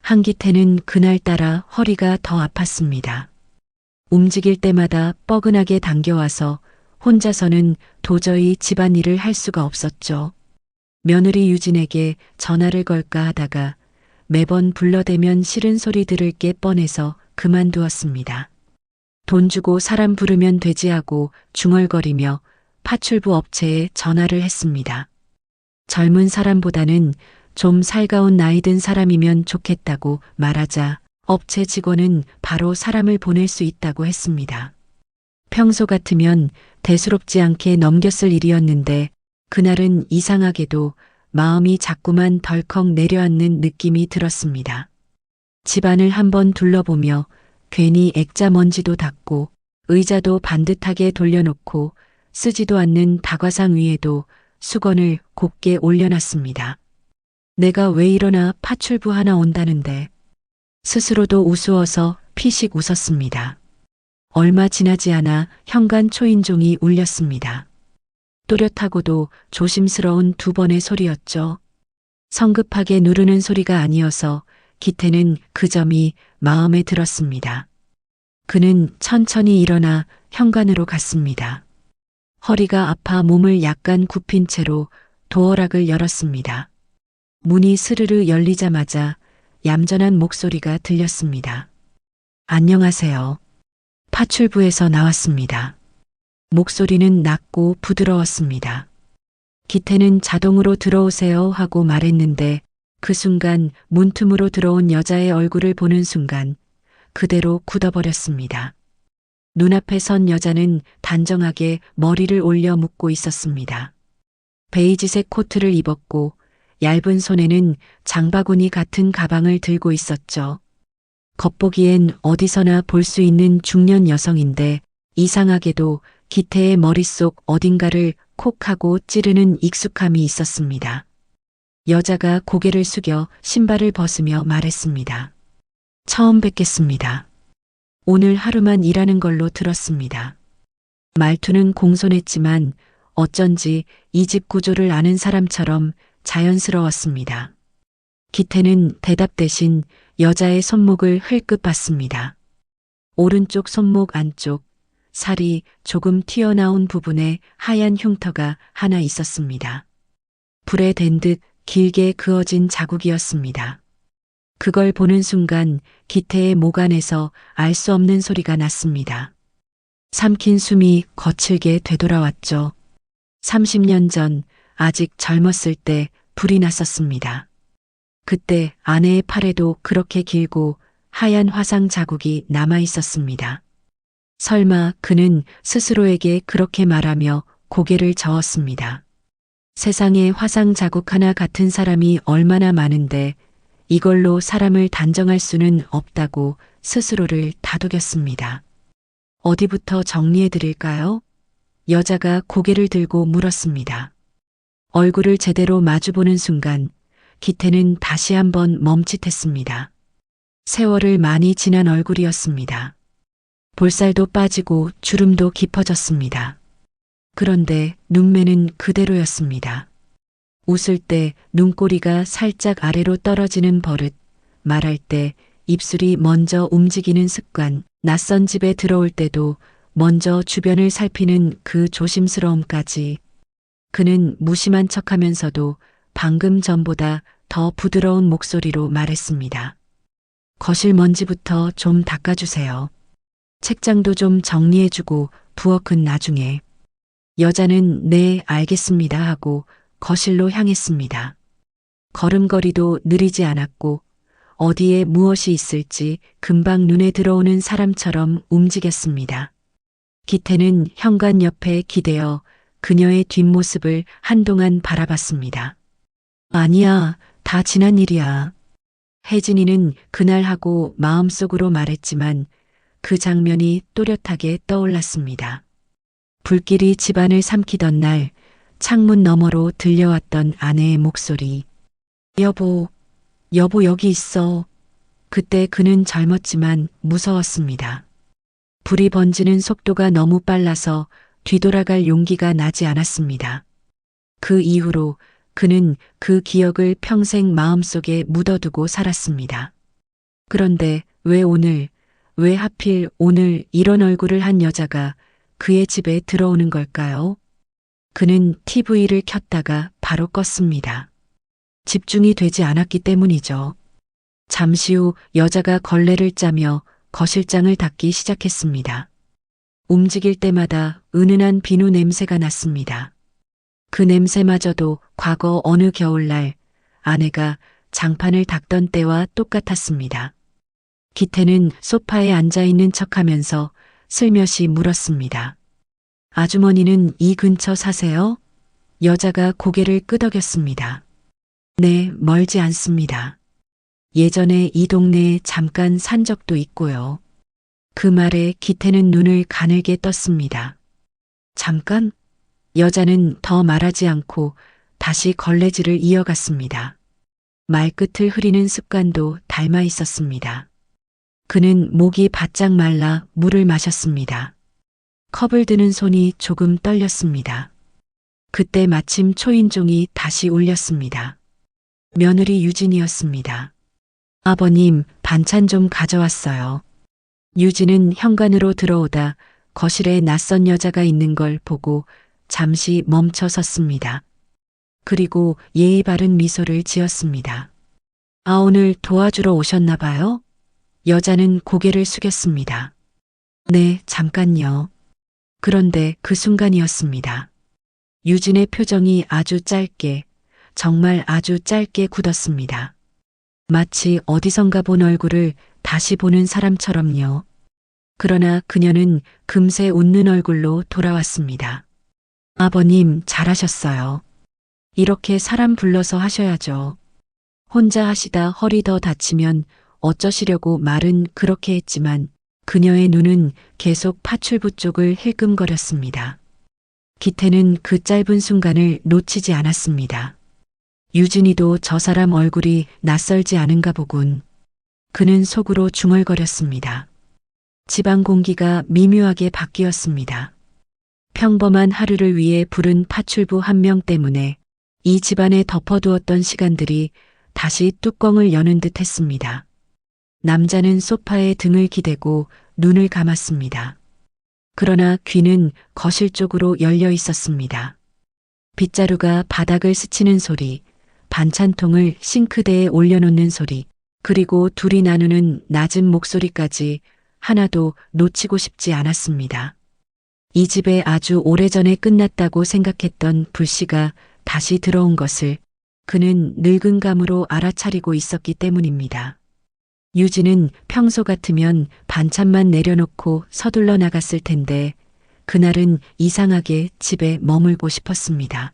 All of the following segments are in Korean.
한기태는 그날따라 허리가 더 아팠습니다. 움직일 때마다 뻐근하게 당겨와서 혼자서는 도저히 집안일을 할 수가 없었죠. 며느리 유진에게 전화를 걸까 하다가 매번 불러대면 싫은 소리 들을 게 뻔해서 그만두었습니다. 돈 주고 사람 부르면 되지 하고 중얼거리며 파출부 업체에 전화를 했습니다. 젊은 사람보다는 좀 살가운 나이 든 사람이면 좋겠다고 말하자 업체 직원은 바로 사람을 보낼 수 있다고 했습니다. 평소 같으면 대수롭지 않게 넘겼을 일이었는데 그날은 이상하게도 마음이 자꾸만 덜컥 내려앉는 느낌이 들었습니다. 집안을 한번 둘러보며 괜히 액자 먼지도 닦고 의자도 반듯하게 돌려놓고 쓰지도 않는 다과상 위에도 수건을 곱게 올려놨습니다. 내가 왜 이러나 파출부 하나 온다는데. 스스로도 우스워서 피식 웃었습니다. 얼마 지나지 않아 현관 초인종이 울렸습니다. 또렷하고도 조심스러운 두 번의 소리였죠. 성급하게 누르는 소리가 아니어서 기태는 그 점이 마음에 들었습니다. 그는 천천히 일어나 현관으로 갔습니다. 허리가 아파 몸을 약간 굽힌 채로 도어락을 열었습니다. 문이 스르르 열리자마자 얌전한 목소리가 들렸습니다. 안녕하세요. 파출부에서 나왔습니다. 목소리는 낮고 부드러웠습니다. 기태는 자동으로 들어오세요 하고 말했는데 그 순간 문틈으로 들어온 여자의 얼굴을 보는 순간 그대로 굳어버렸습니다. 눈앞에 선 여자는 단정하게 머리를 올려 묶고 있었습니다. 베이지색 코트를 입었고 얇은 손에는 장바구니 같은 가방을 들고 있었죠. 겉보기엔 어디서나 볼 수 있는 중년 여성인데 이상하게도 기태의 머릿속 어딘가를 콕 하고 찌르는 익숙함이 있었습니다. 여자가 고개를 숙여 신발을 벗으며 말했습니다. 처음 뵙겠습니다. 오늘 하루만 일하는 걸로 들었습니다. 말투는 공손했지만 어쩐지 이 집 구조를 아는 사람처럼 자연스러웠습니다. 기태는 대답 대신 여자의 손목을 흘끗 봤습니다. 오른쪽 손목 안쪽 살이 조금 튀어나온 부분에 하얀 흉터가 하나 있었습니다. 불에 댄 듯 길게 그어진 자국이었습니다. 그걸 보는 순간 기태의 목 안에서 알 수 없는 소리가 났습니다. 삼킨 숨이 거칠게 되돌아왔죠. 30년 전 아직 젊었을 때 불이 났었습니다. 그때 아내의 팔에도 그렇게 길고 하얀 화상 자국이 남아 있었습니다. 설마 그는 스스로에게 그렇게 말하며 고개를 저었습니다. 세상에 화상 자국 하나 같은 사람이 얼마나 많은데 이걸로 사람을 단정할 수는 없다고 스스로를 다독였습니다. 어디부터 정리해 드릴까요? 여자가 고개를 들고 물었습니다. 얼굴을 제대로 마주보는 순간 기태는 다시 한번 멈칫했습니다. 세월을 많이 지난 얼굴이었습니다. 볼살도 빠지고 주름도 깊어졌습니다. 그런데 눈매는 그대로였습니다. 웃을 때 눈꼬리가 살짝 아래로 떨어지는 버릇, 말할 때 입술이 먼저 움직이는 습관, 낯선 집에 들어올 때도 먼저 주변을 살피는 그 조심스러움까지. 그는 무심한 척하면서도 방금 전보다 더 부드러운 목소리로 말했습니다. 거실 먼지부터 좀 닦아주세요. 책장도 좀 정리해주고 부엌은 나중에. 여자는 네, 알겠습니다 하고 거실로 향했습니다. 걸음걸이도 느리지 않았고 어디에 무엇이 있을지 금방 눈에 들어오는 사람처럼 움직였습니다. 기태는 현관 옆에 기대어 그녀의 뒷모습을 한동안 바라봤습니다. 아니야, 다 지난 일이야. 혜진이는 그날 하고 마음속으로 말했지만 그 장면이 또렷하게 떠올랐습니다. 불길이 집안을 삼키던 날 창문 너머로 들려왔던 아내의 목소리. 여보 여기 있어. 그때 그는 젊었지만 무서웠습니다. 불이 번지는 속도가 너무 빨라서 뒤돌아갈 용기가 나지 않았습니다. 그 이후로 그는 그 기억을 평생 마음속에 묻어두고 살았습니다. 그런데 왜 하필 오늘 이런 얼굴을 한 여자가 그의 집에 들어오는 걸까요? 그는 TV를 켰다가 바로 껐습니다. 집중이 되지 않았기 때문이죠. 잠시 후 여자가 걸레를 짜며 거실장을 닦기 시작했습니다. 움직일 때마다 은은한 비누 냄새가 났습니다. 그 냄새마저도 과거 어느 겨울날 아내가 장판을 닦던 때와 똑같았습니다. 기태는 소파에 앉아있는 척하면서 슬며시 물었습니다. 아주머니는 이 근처 사세요? 여자가 고개를 끄덕였습니다. 네, 멀지 않습니다. 예전에 이 동네에 잠깐 산 적도 있고요. 그 말에 기태는 눈을 가늘게 떴습니다. 잠깐? 여자는 더 말하지 않고 다시 걸레질을 이어갔습니다. 말끝을 흐리는 습관도 닮아 있었습니다. 그는 목이 바짝 말라 물을 마셨습니다. 컵을 드는 손이 조금 떨렸습니다. 그때 마침 초인종이 다시 울렸습니다. 며느리 유진이었습니다. 아버님, 반찬 좀 가져왔어요. 유진은 현관으로 들어오다 거실에 낯선 여자가 있는 걸 보고 잠시 멈춰 섰습니다. 그리고 예의 바른 미소를 지었습니다. 아, 오늘 도와주러 오셨나 봐요? 여자는 고개를 숙였습니다. 네, 잠깐요. 그런데 그 순간이었습니다. 유진의 표정이 아주 짧게, 정말 아주 짧게 굳었습니다. 마치 어디선가 본 얼굴을 다시 보는 사람처럼요. 그러나 그녀는 금세 웃는 얼굴로 돌아왔습니다. 아버님, 잘하셨어요. 이렇게 사람 불러서 하셔야죠. 혼자 하시다 허리 더 다치면 어쩌시려고 말은 그렇게 했지만 그녀의 눈은 계속 파출부 쪽을 힐끔거렸습니다. 기태는 그 짧은 순간을 놓치지 않았습니다. 유진이도 저 사람 얼굴이 낯설지 않은가 보군. 그는 속으로 중얼거렸습니다. 집안 공기가 미묘하게 바뀌었습니다. 평범한 하루를 위해 부른 파출부 한 명 때문에 이 집안에 덮어두었던 시간들이 다시 뚜껑을 여는 듯 했습니다. 남자는 소파에 등을 기대고 눈을 감았습니다. 그러나 귀는 거실 쪽으로 열려 있었습니다. 빗자루가 바닥을 스치는 소리, 반찬통을 싱크대에 올려놓는 소리, 그리고 둘이 나누는 낮은 목소리까지 하나도 놓치고 싶지 않았습니다. 이 집에 아주 오래전에 끝났다고 생각했던 불씨가 다시 들어온 것을 그는 늙은 감으로 알아차리고 있었기 때문입니다. 유진은 평소 같으면 반찬만 내려놓고 서둘러 나갔을 텐데 그날은 이상하게 집에 머물고 싶었습니다.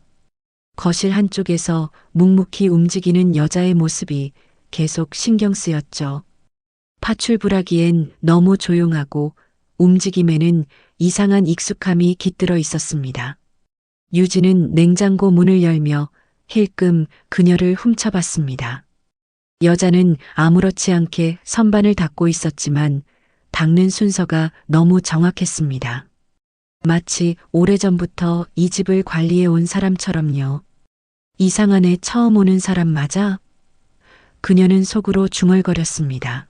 거실 한쪽에서 묵묵히 움직이는 여자의 모습이 계속 신경 쓰였죠. 파출부라기엔 너무 조용하고 움직임에는 이상한 익숙함이 깃들어 있었습니다. 유진은 냉장고 문을 열며 힐끔 그녀를 훔쳐봤습니다. 여자는 아무렇지 않게 선반을 닦고 있었지만 닦는 순서가 너무 정확했습니다. 마치 오래전부터 이 집을 관리해 온 사람처럼요. 이상한 애 처음 오는 사람 맞아? 그녀는 속으로 중얼거렸습니다.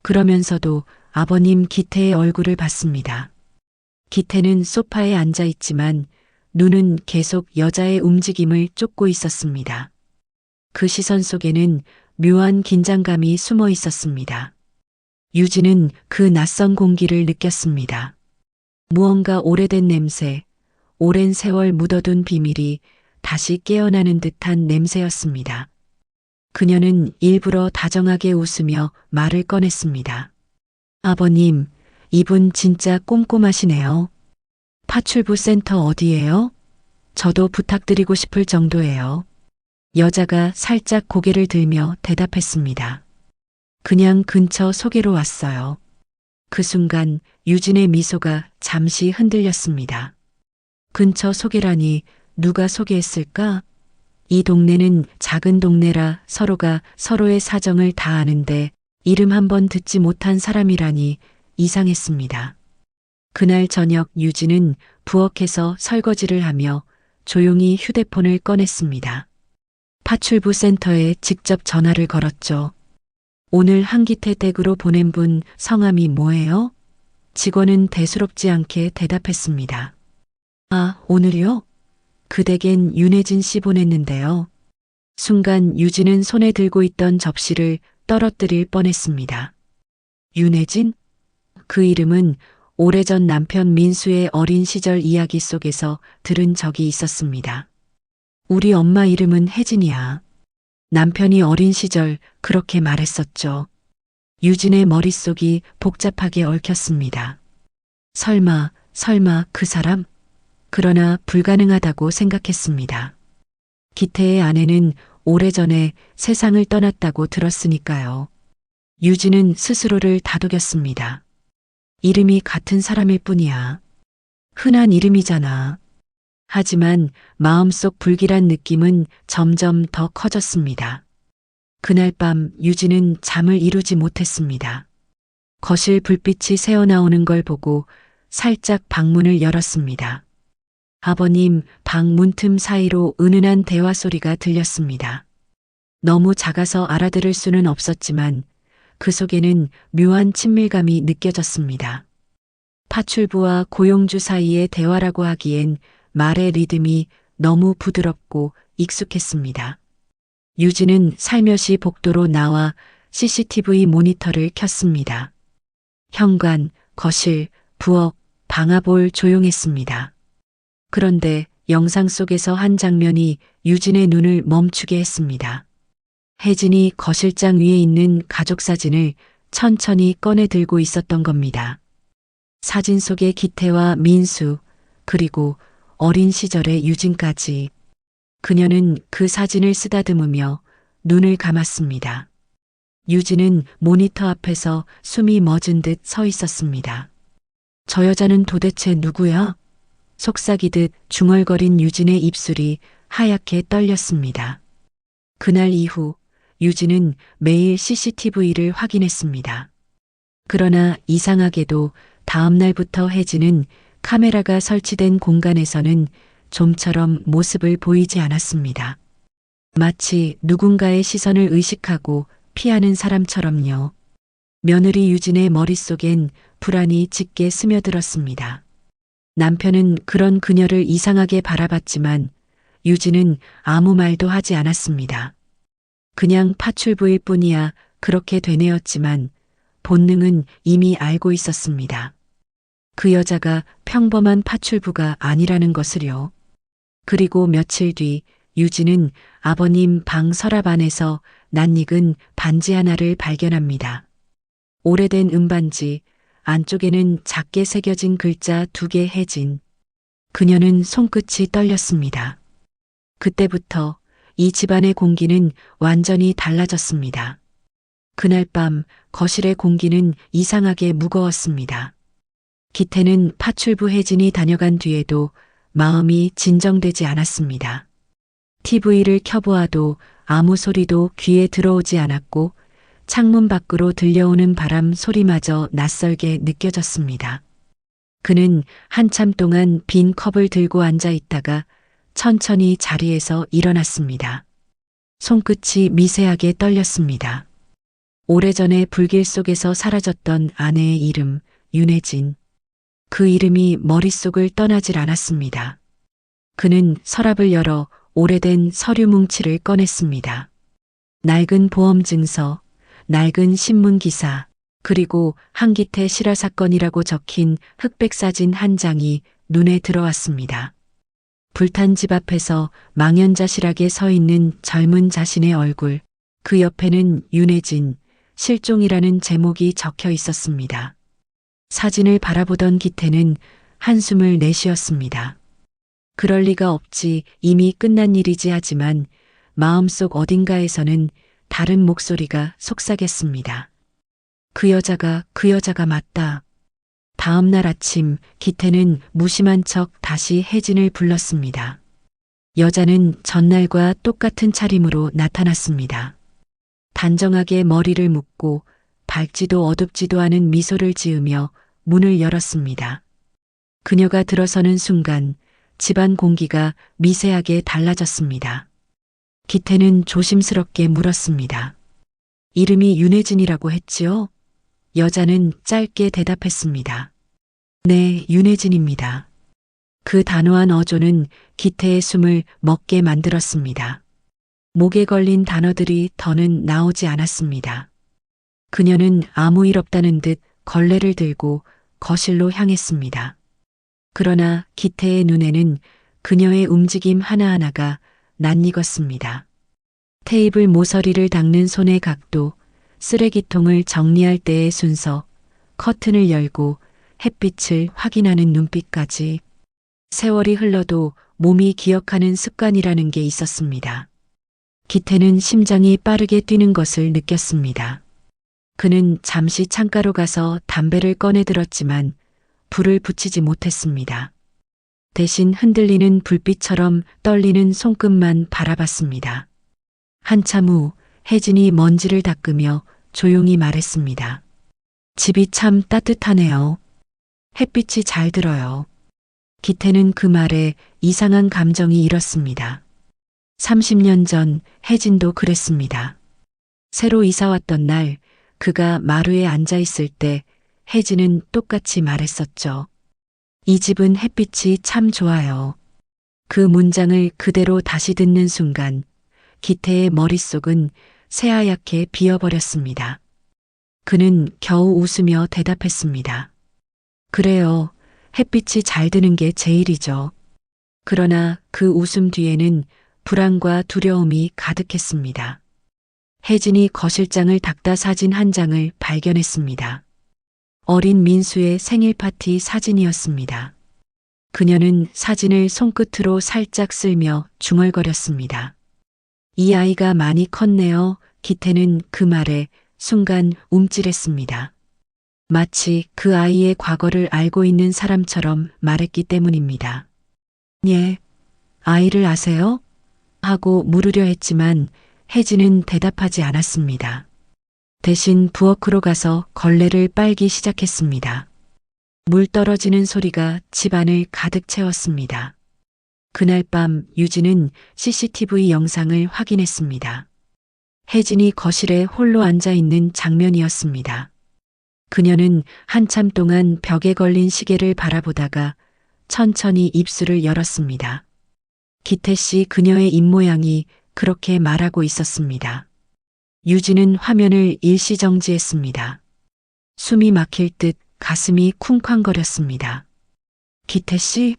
그러면서도 아버님 기태의 얼굴을 봤습니다. 기태는 소파에 앉아 있지만 눈은 계속 여자의 움직임을 쫓고 있었습니다. 그 시선 속에는 묘한 긴장감이 숨어 있었습니다. 유진은 그 낯선 공기를 느꼈습니다. 무언가 오래된 냄새, 오랜 세월 묻어둔 비밀이 다시 깨어나는 듯한 냄새였습니다. 그녀는 일부러 다정하게 웃으며 말을 꺼냈습니다. 아버님, 이분 진짜 꼼꼼하시네요. 파출부 센터 어디예요? 저도 부탁드리고 싶을 정도예요. 여자가 살짝 고개를 들며 대답했습니다. 그냥 근처 소개로 왔어요. 그 순간 유진의 미소가 잠시 흔들렸습니다. 근처 소개라니 누가 소개했을까? 이 동네는 작은 동네라 서로가 서로의 사정을 다 아는데 이름 한번 듣지 못한 사람이라니 이상했습니다. 그날 저녁 유진은 부엌에서 설거지를 하며 조용히 휴대폰을 꺼냈습니다. 파출부 센터에 직접 전화를 걸었죠. 오늘 한기태 댁으로 보낸 분 성함이 뭐예요? 직원은 대수롭지 않게 대답했습니다. 아, 오늘이요? 그 댁엔 윤혜진 씨 보냈는데요. 순간 유진은 손에 들고 있던 접시를 떨어뜨릴 뻔했습니다. 윤혜진? 그 이름은 오래전 남편 민수의 어린 시절 이야기 속에서 들은 적이 있었습니다. 우리 엄마 이름은 혜진이야. 남편이 어린 시절 그렇게 말했었죠. 유진의 머릿속이 복잡하게 얽혔습니다. 설마 그 사람? 그러나 불가능하다고 생각했습니다. 기태의 아내는 오래전에 세상을 떠났다고 들었으니까요. 유진은 스스로를 다독였습니다. 이름이 같은 사람일 뿐이야. 흔한 이름이잖아. 하지만 마음속 불길한 느낌은 점점 더 커졌습니다. 그날 밤 유진은 잠을 이루지 못했습니다. 거실 불빛이 새어나오는 걸 보고 살짝 방문을 열었습니다. 아버님 방 문틈 사이로 은은한 대화 소리가 들렸습니다. 너무 작아서 알아들을 수는 없었지만 그 속에는 묘한 친밀감이 느껴졌습니다. 파출부와 고용주 사이의 대화라고 하기엔 말의 리듬이 너무 부드럽고 익숙했습니다. 유진은 살며시 복도로 나와 CCTV 모니터를 켰습니다. 현관, 거실, 부엌, 방화볼 조용했습니다. 그런데 영상 속에서 한 장면이 유진의 눈을 멈추게 했습니다. 혜진이 거실장 위에 있는 가족 사진을 천천히 꺼내 들고 있었던 겁니다. 사진 속의 기태와 민수, 그리고 어린 시절의 유진까지. 그녀는 그 사진을 쓰다듬으며 눈을 감았습니다. 유진은 모니터 앞에서 숨이 멎은 듯 서 있었습니다. 저 여자는 도대체 누구야? 속삭이듯 중얼거린 유진의 입술이 하얗게 떨렸습니다. 그날 이후 유진은 매일 CCTV를 확인했습니다. 그러나 이상하게도 다음 날부터 혜진은 카메라가 설치된 공간에서는 좀처럼 모습을 보이지 않았습니다. 마치 누군가의 시선을 의식하고 피하는 사람처럼요. 며느리 유진의 머릿속엔 불안이 짙게 스며들었습니다. 남편은 그런 그녀를 이상하게 바라봤지만 유진은 아무 말도 하지 않았습니다. 그냥 파출부일 뿐이야 그렇게 되뇌었지만 본능은 이미 알고 있었습니다. 그 여자가 평범한 파출부가 아니라는 것을요. 그리고 며칠 뒤 유진은 아버님 방 서랍 안에서 낯익은 반지 하나를 발견합니다. 오래된 은반지, 안쪽에는 작게 새겨진 글자 2개 혜진. 그녀는 손끝이 떨렸습니다. 그때부터 이 집안의 공기는 완전히 달라졌습니다. 그날 밤 거실의 공기는 이상하게 무거웠습니다. 기태는 파출부 혜진이 다녀간 뒤에도 마음이 진정되지 않았습니다. TV를 켜보아도 아무 소리도 귀에 들어오지 않았고 창문 밖으로 들려오는 바람 소리마저 낯설게 느껴졌습니다. 그는 한참 동안 빈 컵을 들고 앉아 있다가 천천히 자리에서 일어났습니다. 손끝이 미세하게 떨렸습니다. 오래전에 불길 속에서 사라졌던 아내의 이름, 윤혜진. 그 이름이 머릿속을 떠나질 않았습니다. 그는 서랍을 열어 오래된 서류 뭉치를 꺼냈습니다. 낡은 보험증서, 낡은 신문기사, 그리고 한기태 실화 사건이라고 적힌 흑백 사진 한 장이 눈에 들어왔습니다. 불탄 집 앞에서 망연자실하게 서 있는 젊은 자신의 얼굴, 그 옆에는 윤혜진, 실종이라는 제목이 적혀 있었습니다. 사진을 바라보던 기태는 한숨을 내쉬었습니다. 그럴 리가 없지, 이미 끝난 일이지 하지만 마음속 어딘가에서는 다른 목소리가 속삭였습니다. 그 여자가 맞다. 다음 날 아침 기태는 무심한 척 다시 혜진을 불렀습니다. 여자는 전날과 똑같은 차림으로 나타났습니다. 단정하게 머리를 묶고 밝지도 어둡지도 않은 미소를 지으며 문을 열었습니다. 그녀가 들어서는 순간 집안 공기가 미세하게 달라졌습니다. 기태는 조심스럽게 물었습니다. 이름이 윤혜진이라고 했지요? 여자는 짧게 대답했습니다. 네, 윤혜진입니다. 그 단호한 어조는 기태의 숨을 멎게 만들었습니다. 목에 걸린 단어들이 더는 나오지 않았습니다. 그녀는 아무 일 없다는 듯 걸레를 들고 거실로 향했습니다. 그러나 기태의 눈에는 그녀의 움직임 하나하나가 낯익었습니다. 테이블 모서리를 닦는 손의 각도, 쓰레기통을 정리할 때의 순서, 커튼을 열고 햇빛을 확인하는 눈빛까지 세월이 흘러도 몸이 기억하는 습관이라는 게 있었습니다. 기태는 심장이 빠르게 뛰는 것을 느꼈습니다. 그는 잠시 창가로 가서 담배를 꺼내 들었지만 불을 붙이지 못했습니다. 대신 흔들리는 불빛처럼 떨리는 손끝만 바라봤습니다. 한참 후 혜진이 먼지를 닦으며 조용히 말했습니다. 집이 참 따뜻하네요. 햇빛이 잘 들어요. 기태는 그 말에 이상한 감정이 일었습니다. 30년 전 혜진도 그랬습니다. 새로 이사 왔던 날 그가 마루에 앉아 있을 때 혜진은 똑같이 말했었죠. 이 집은 햇빛이 참 좋아요. 그 문장을 그대로 다시 듣는 순간 기태의 머릿속은 새하얗게 비어버렸습니다. 그는 겨우 웃으며 대답했습니다. 그래요. 햇빛이 잘 드는 게 제일이죠. 그러나 그 웃음 뒤에는 불안과 두려움이 가득했습니다. 혜진이 거실장을 닦다 사진 한 장을 발견했습니다. 어린 민수의 생일 파티 사진이었습니다. 그녀는 사진을 손끝으로 살짝 쓸며 중얼거렸습니다. 이 아이가 많이 컸네요. 기태는 그 말에 순간 움찔했습니다. 마치 그 아이의 과거를 알고 있는 사람처럼 말했기 때문입니다. 예, 아이를 아세요? 하고 물으려 했지만 혜진은 대답하지 않았습니다. 대신 부엌으로 가서 걸레를 빨기 시작했습니다. 물 떨어지는 소리가 집안을 가득 채웠습니다. 그날 밤 유진은 CCTV 영상을 확인했습니다. 혜진이 거실에 홀로 앉아 있는 장면이었습니다. 그녀는 한참 동안 벽에 걸린 시계를 바라보다가 천천히 입술을 열었습니다. 기태 씨 그녀의 입모양이 그렇게 말하고 있었습니다. 유진은 화면을 일시정지했습니다. 숨이 막힐 듯 가슴이 쿵쾅거렸습니다. 기태 씨?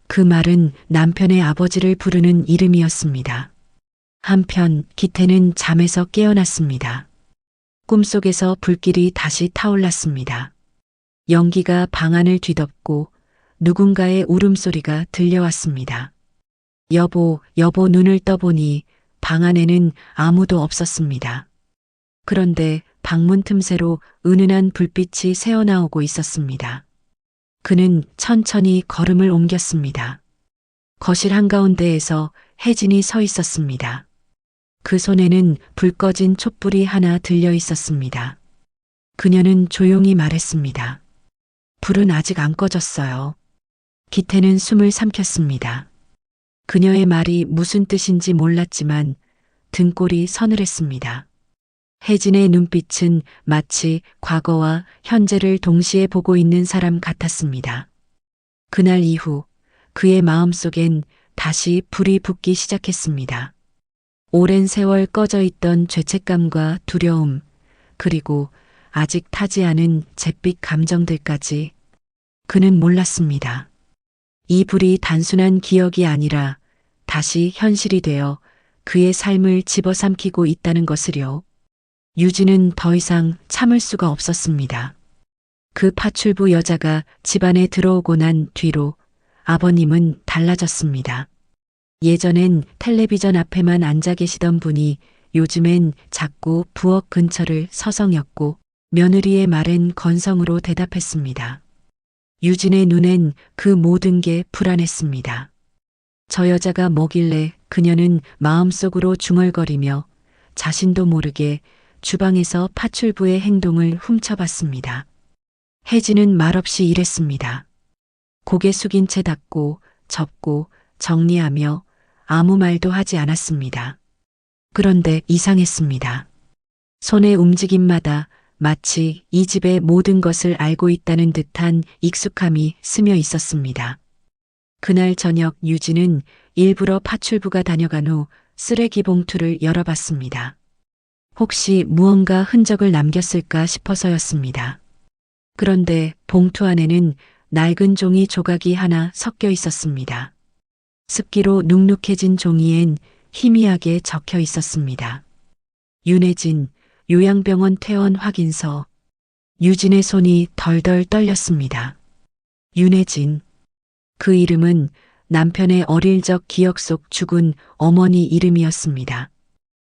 그 말은 남편의 아버지를 부르는 이름이었습니다. 한편 기태는 잠에서 깨어났습니다. 꿈속에서 불길이 다시 타올랐습니다. 연기가 방안을 뒤덮고 누군가의 울음소리가 들려왔습니다. 여보, 여보 눈을 떠보니 방 안에는 아무도 없었습니다. 그런데 방문 틈새로 은은한 불빛이 새어나오고 있었습니다. 그는 천천히 걸음을 옮겼습니다. 거실 한가운데에서 혜진이 서 있었습니다. 그 손에는 불 꺼진 촛불이 하나 들려 있었습니다. 그녀는 조용히 말했습니다. 불은 아직 안 꺼졌어요. 기태는 숨을 삼켰습니다. 그녀의 말이 무슨 뜻인지 몰랐지만 등골이 서늘했습니다. 혜진의 눈빛은 마치 과거와 현재를 동시에 보고 있는 사람 같았습니다. 그날 이후 그의 마음속엔 다시 불이 붙기 시작했습니다. 오랜 세월 꺼져 있던 죄책감과 두려움, 그리고 아직 타지 않은 잿빛 감정들까지 그는 몰랐습니다. 이 불이 단순한 기억이 아니라 다시 현실이 되어 그의 삶을 집어삼키고 있다는 것을요. 유진은 더 이상 참을 수가 없었습니다. 그 파출부 여자가 집안에 들어오고 난 뒤로 아버님은 달라졌습니다. 예전엔 텔레비전 앞에만 앉아 계시던 분이 요즘엔 자꾸 부엌 근처를 서성였고 며느리의 말엔 건성으로 대답했습니다. 유진의 눈엔 그 모든 게 불안했습니다. 저 여자가 뭐길래 그녀는 마음속으로 중얼거리며 자신도 모르게 주방에서 파출부의 행동을 훔쳐봤습니다. 혜진은 말없이 일했습니다. 고개 숙인 채 닦고 접고 정리하며 아무 말도 하지 않았습니다. 그런데 이상했습니다. 손의 움직임마다 마치 이 집의 모든 것을 알고 있다는 듯한 익숙함이 스며 있었습니다. 그날 저녁 유진은 일부러 파출부가 다녀간 후 쓰레기 봉투를 열어봤습니다. 혹시 무언가 흔적을 남겼을까 싶어서였습니다. 그런데 봉투 안에는 낡은 종이 조각이 하나 섞여 있었습니다. 습기로 눅눅해진 종이엔 희미하게 적혀 있었습니다. 윤혜진, 요양병원 퇴원 확인서. 유진의 손이 덜덜 떨렸습니다. 윤혜진. 그 이름은 남편의 어릴 적 기억 속 죽은 어머니 이름이었습니다.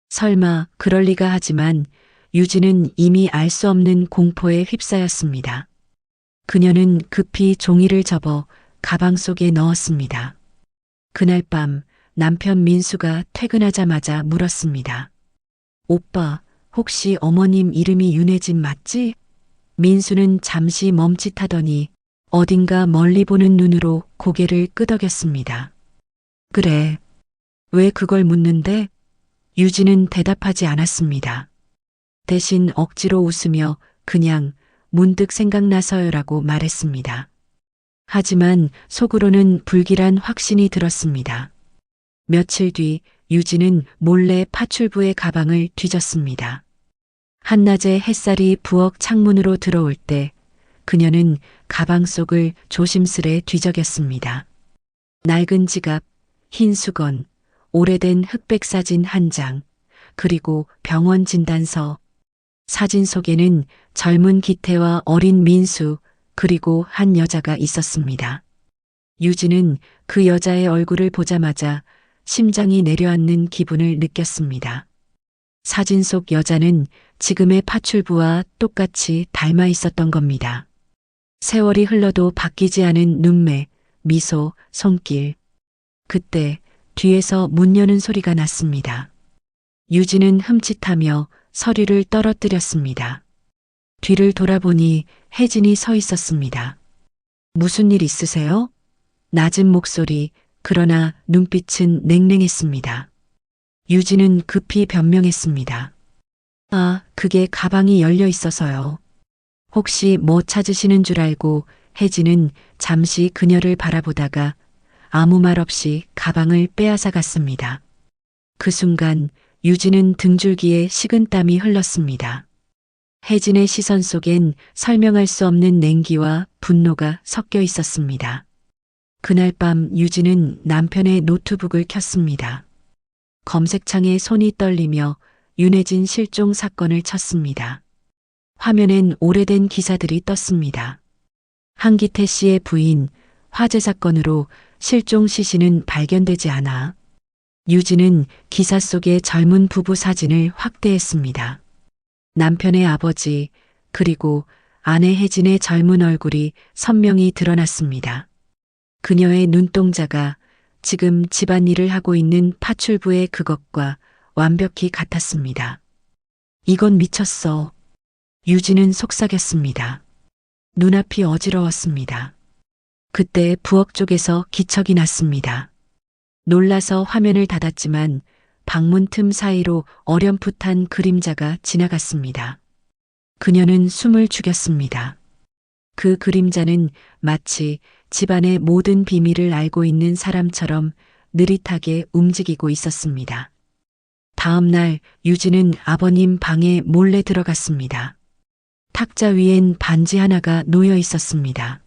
설마 그럴 리가 하지만 유진은 이미 알 수 없는 공포에 휩싸였습니다. 그녀는 급히 종이를 접어 가방 속에 넣었습니다. 그날 밤 남편 민수가 퇴근하자마자 물었습니다. 오빠, 혹시 어머님 이름이 윤혜진 맞지? 민수는 잠시 멈칫하더니 어딘가 멀리 보는 눈으로 고개를 끄덕였습니다. 그래. 왜 그걸 묻는데? 유진은 대답하지 않았습니다. 대신 억지로 웃으며 그냥 문득 생각나서요라고 말했습니다. 하지만 속으로는 불길한 확신이 들었습니다. 며칠 뒤 유진은 몰래 파출부의 가방을 뒤졌습니다. 한낮에 햇살이 부엌 창문으로 들어올 때 그녀는 가방 속을 조심스레 뒤적였습니다. 낡은 지갑, 흰 수건, 오래된 흑백 사진 한 장, 그리고 병원 진단서. 사진 속에는 젊은 기태와 어린 민수, 그리고 한 여자가 있었습니다. 유진은 그 여자의 얼굴을 보자마자 심장이 내려앉는 기분을 느꼈습니다. 사진 속 여자는 지금의 파출부와 똑같이 닮아 있었던 겁니다. 세월이 흘러도 바뀌지 않은 눈매, 미소, 손길. 그때 뒤에서 문 여는 소리가 났습니다. 유진은 흠칫하며 서류를 떨어뜨렸습니다. 뒤를 돌아보니 혜진이 서 있었습니다. 무슨 일 있으세요? 낮은 목소리, 그러나 눈빛은 냉랭했습니다. 유진은 급히 변명했습니다. 아, 그게 가방이 열려 있어서요. 혹시 뭐 찾으시는 줄 알고 혜진은 잠시 그녀를 바라보다가 아무 말 없이 가방을 빼앗아 갔습니다. 그 순간 유진은 등줄기에 식은땀이 흘렀습니다. 혜진의 시선 속엔 설명할 수 없는 냉기와 분노가 섞여 있었습니다. 그날 밤 유진은 남편의 노트북을 켰습니다. 검색창에 손이 떨리며 윤혜진 실종 사건을 쳤습니다. 화면엔 오래된 기사들이 떴습니다. 한기태 씨의 부인, 화재 사건으로 실종 시신은 발견되지 않아. 유진은 기사 속의 젊은 부부 사진을 확대했습니다. 남편의 아버지, 그리고 아내 혜진의 젊은 얼굴이 선명히 드러났습니다. 그녀의 눈동자가 지금 집안일을 하고 있는 파출부의 그것과 완벽히 같았습니다. 이건 미쳤어. 유진은 속삭였습니다. 눈앞이 어지러웠습니다. 그때 부엌 쪽에서 기척이 났습니다. 놀라서 화면을 닫았지만 방문 틈 사이로 어렴풋한 그림자가 지나갔습니다. 그녀는 숨을 죽였습니다. 그 그림자는 마치 집안의 모든 비밀을 알고 있는 사람처럼 느릿하게 움직이고 있었습니다. 다음 날 유진은 아버님 방에 몰래 들어갔습니다. 탁자 위엔 반지 하나가 놓여 있었습니다.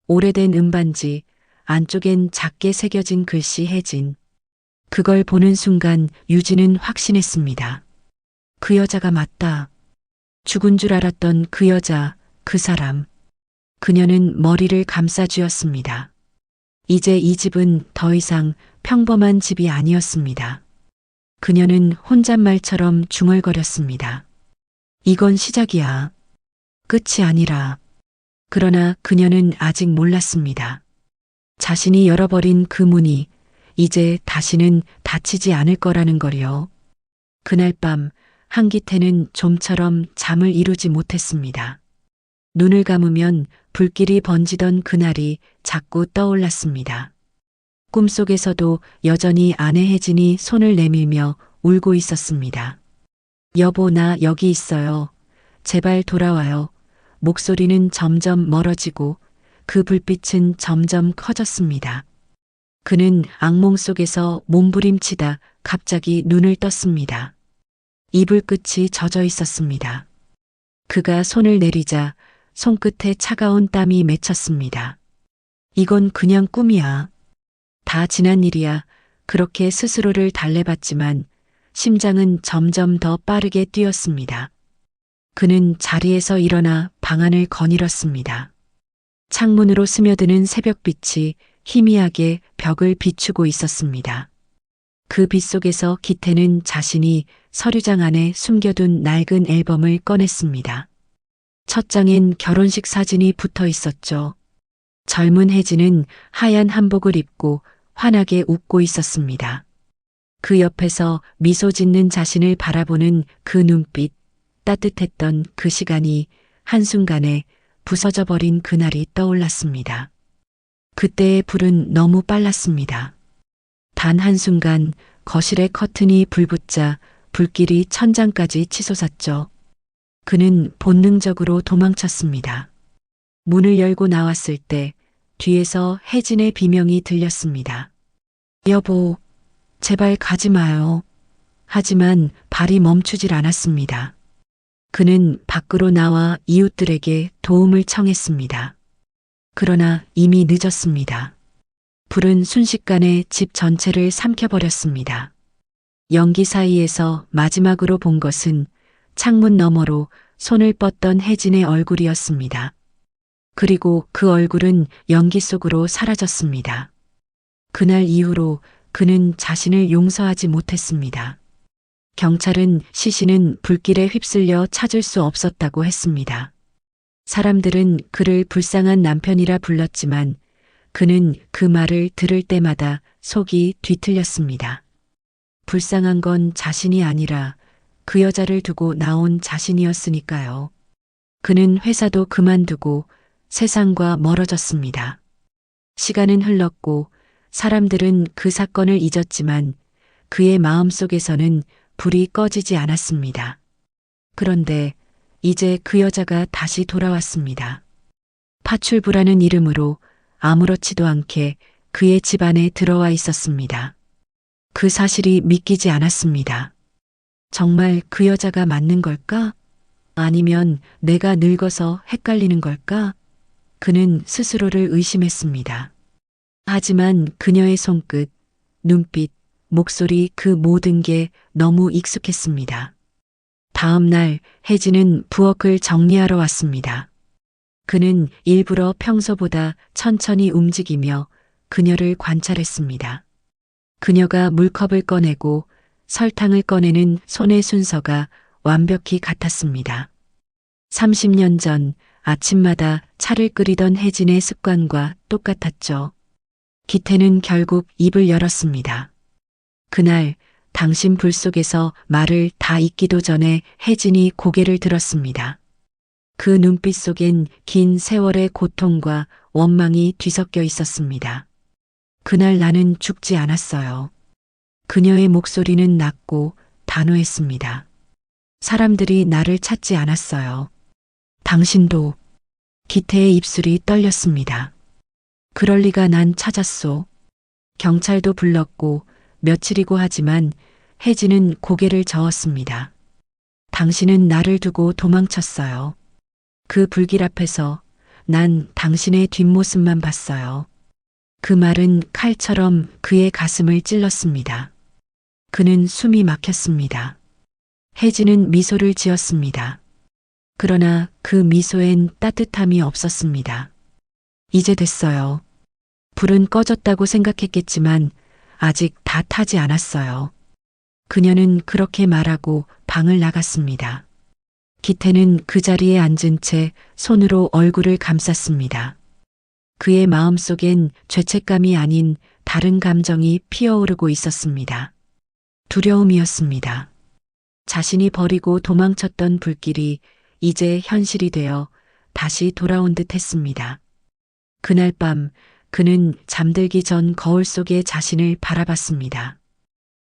오래된 은반지, 안쪽엔 작게 새겨진 글씨 혜진. 그걸 보는 순간 유진은 확신했습니다. 그 여자가 맞다. 죽은 줄 알았던 그 여자, 그 사람. 그녀는 머리를 감싸쥐었습니다. 이제 이 집은 더 이상 평범한 집이 아니었습니다. 그녀는 혼잣말처럼 중얼거렸습니다. 이건 시작이야. 끝이 아니라. 그러나 그녀는 아직 몰랐습니다. 자신이 열어버린 그 문이 이제 다시는 닫히지 않을 거라는 걸요. 그날 밤 한기태는 좀처럼 잠을 이루지 못했습니다. 눈을 감으면 불길이 번지던 그날이 자꾸 떠올랐습니다. 꿈속에서도 여전히 아내 혜진이 손을 내밀며 울고 있었습니다. 여보, 나 여기 있어요. 제발 돌아와요. 목소리는 점점 멀어지고 그 불빛은 점점 커졌습니다. 그는 악몽 속에서 몸부림치다 갑자기 눈을 떴습니다. 이불 끝이 젖어 있었습니다. 그가 손을 내리자 손끝에 차가운 땀이 맺혔습니다. 이건 그냥 꿈이야. 다 지난 일이야. 그렇게 스스로를 달래봤지만 심장은 점점 더 빠르게 뛰었습니다. 그는 자리에서 일어나 방안을 거닐었습니다. 창문으로 스며드는 새벽빛이 희미하게 벽을 비추고 있었습니다. 그 빛 속에서 기태는 자신이 서류장 안에 숨겨둔 낡은 앨범을 꺼냈습니다. 첫 장엔 결혼식 사진이 붙어 있었죠. 젊은 혜진은 하얀 한복을 입고 환하게 웃고 있었습니다. 그 옆에서 미소 짓는 자신을 바라보는 그 눈빛, 따뜻했던 그 시간이 한순간에 부서져 버린 그날이 떠올랐습니다. 그때의 불은 너무 빨랐습니다. 단 한순간 거실의 커튼이 불붙자 불길이 천장까지 치솟았죠. 그는 본능적으로 도망쳤습니다. 문을 열고 나왔을 때 뒤에서 혜진의 비명이 들렸습니다. 여보, 제발 가지 마요. 하지만 발이 멈추질 않았습니다. 그는 밖으로 나와 이웃들에게 도움을 청했습니다. 그러나 이미 늦었습니다. 불은 순식간에 집 전체를 삼켜버렸습니다. 연기 사이에서 마지막으로 본 것은 창문 너머로 손을 뻗던 혜진의 얼굴이었습니다. 그리고 그 얼굴은 연기 속으로 사라졌습니다. 그날 이후로 그는 자신을 용서하지 못했습니다. 경찰은 시신은 불길에 휩쓸려 찾을 수 없었다고 했습니다. 사람들은 그를 불쌍한 남편이라 불렀지만 그는 그 말을 들을 때마다 속이 뒤틀렸습니다. 불쌍한 건 자신이 아니라 그 여자를 두고 나온 자신이었으니까요. 그는 회사도 그만두고 세상과 멀어졌습니다. 시간은 흘렀고 사람들은 그 사건을 잊었지만 그의 마음속에서는 불이 꺼지지 않았습니다. 그런데 이제 그 여자가 다시 돌아왔습니다. 파출부라는 이름으로 아무렇지도 않게 그의 집안에 들어와 있었습니다. 그 사실이 믿기지 않았습니다. 정말 그 여자가 맞는 걸까? 아니면 내가 늙어서 헷갈리는 걸까? 그는 스스로를 의심했습니다. 하지만 그녀의 손끝, 눈빛, 목소리 그 모든 게 너무 익숙했습니다. 다음 날 혜진은 부엌을 정리하러 왔습니다. 그는 일부러 평소보다 천천히 움직이며 그녀를 관찰했습니다. 그녀가 물컵을 꺼내고 설탕을 꺼내는 손의 순서가 완벽히 같았습니다. 30년 전 아침마다 차를 끓이던 혜진의 습관과 똑같았죠. 기태는 결국 입을 열었습니다. 그날 당신 불 속에서 말을 다 잊기도 전에 혜진이 고개를 들었습니다. 그 눈빛 속엔 긴 세월의 고통과 원망이 뒤섞여 있었습니다. 그날 나는 죽지 않았어요. 그녀의 목소리는 낮고 단호했습니다. 사람들이 나를 찾지 않았어요. 당신도. 기태의 입술이 떨렸습니다. 그럴 리가. 난 찾았소. 경찰도 불렀고 며칠이고 하지만 혜진은 고개를 저었습니다. 당신은 나를 두고 도망쳤어요. 그 불길 앞에서 난 당신의 뒷모습만 봤어요. 그 말은 칼처럼 그의 가슴을 찔렀습니다. 그는 숨이 막혔습니다. 혜진은 미소를 지었습니다. 그러나 그 미소엔 따뜻함이 없었습니다. 이제 됐어요. 불은 꺼졌다고 생각했겠지만 아직 다 타지 않았어요. 그녀는 그렇게 말하고 방을 나갔습니다. 기태는 그 자리에 앉은 채 손으로 얼굴을 감쌌습니다. 그의 마음속엔 죄책감이 아닌 다른 감정이 피어오르고 있었습니다. 두려움이었습니다. 자신이 버리고 도망쳤던 불길이 이제 현실이 되어 다시 돌아온 듯 했습니다. 그날 밤 그는 잠들기 전 거울 속의 자신을 바라봤습니다.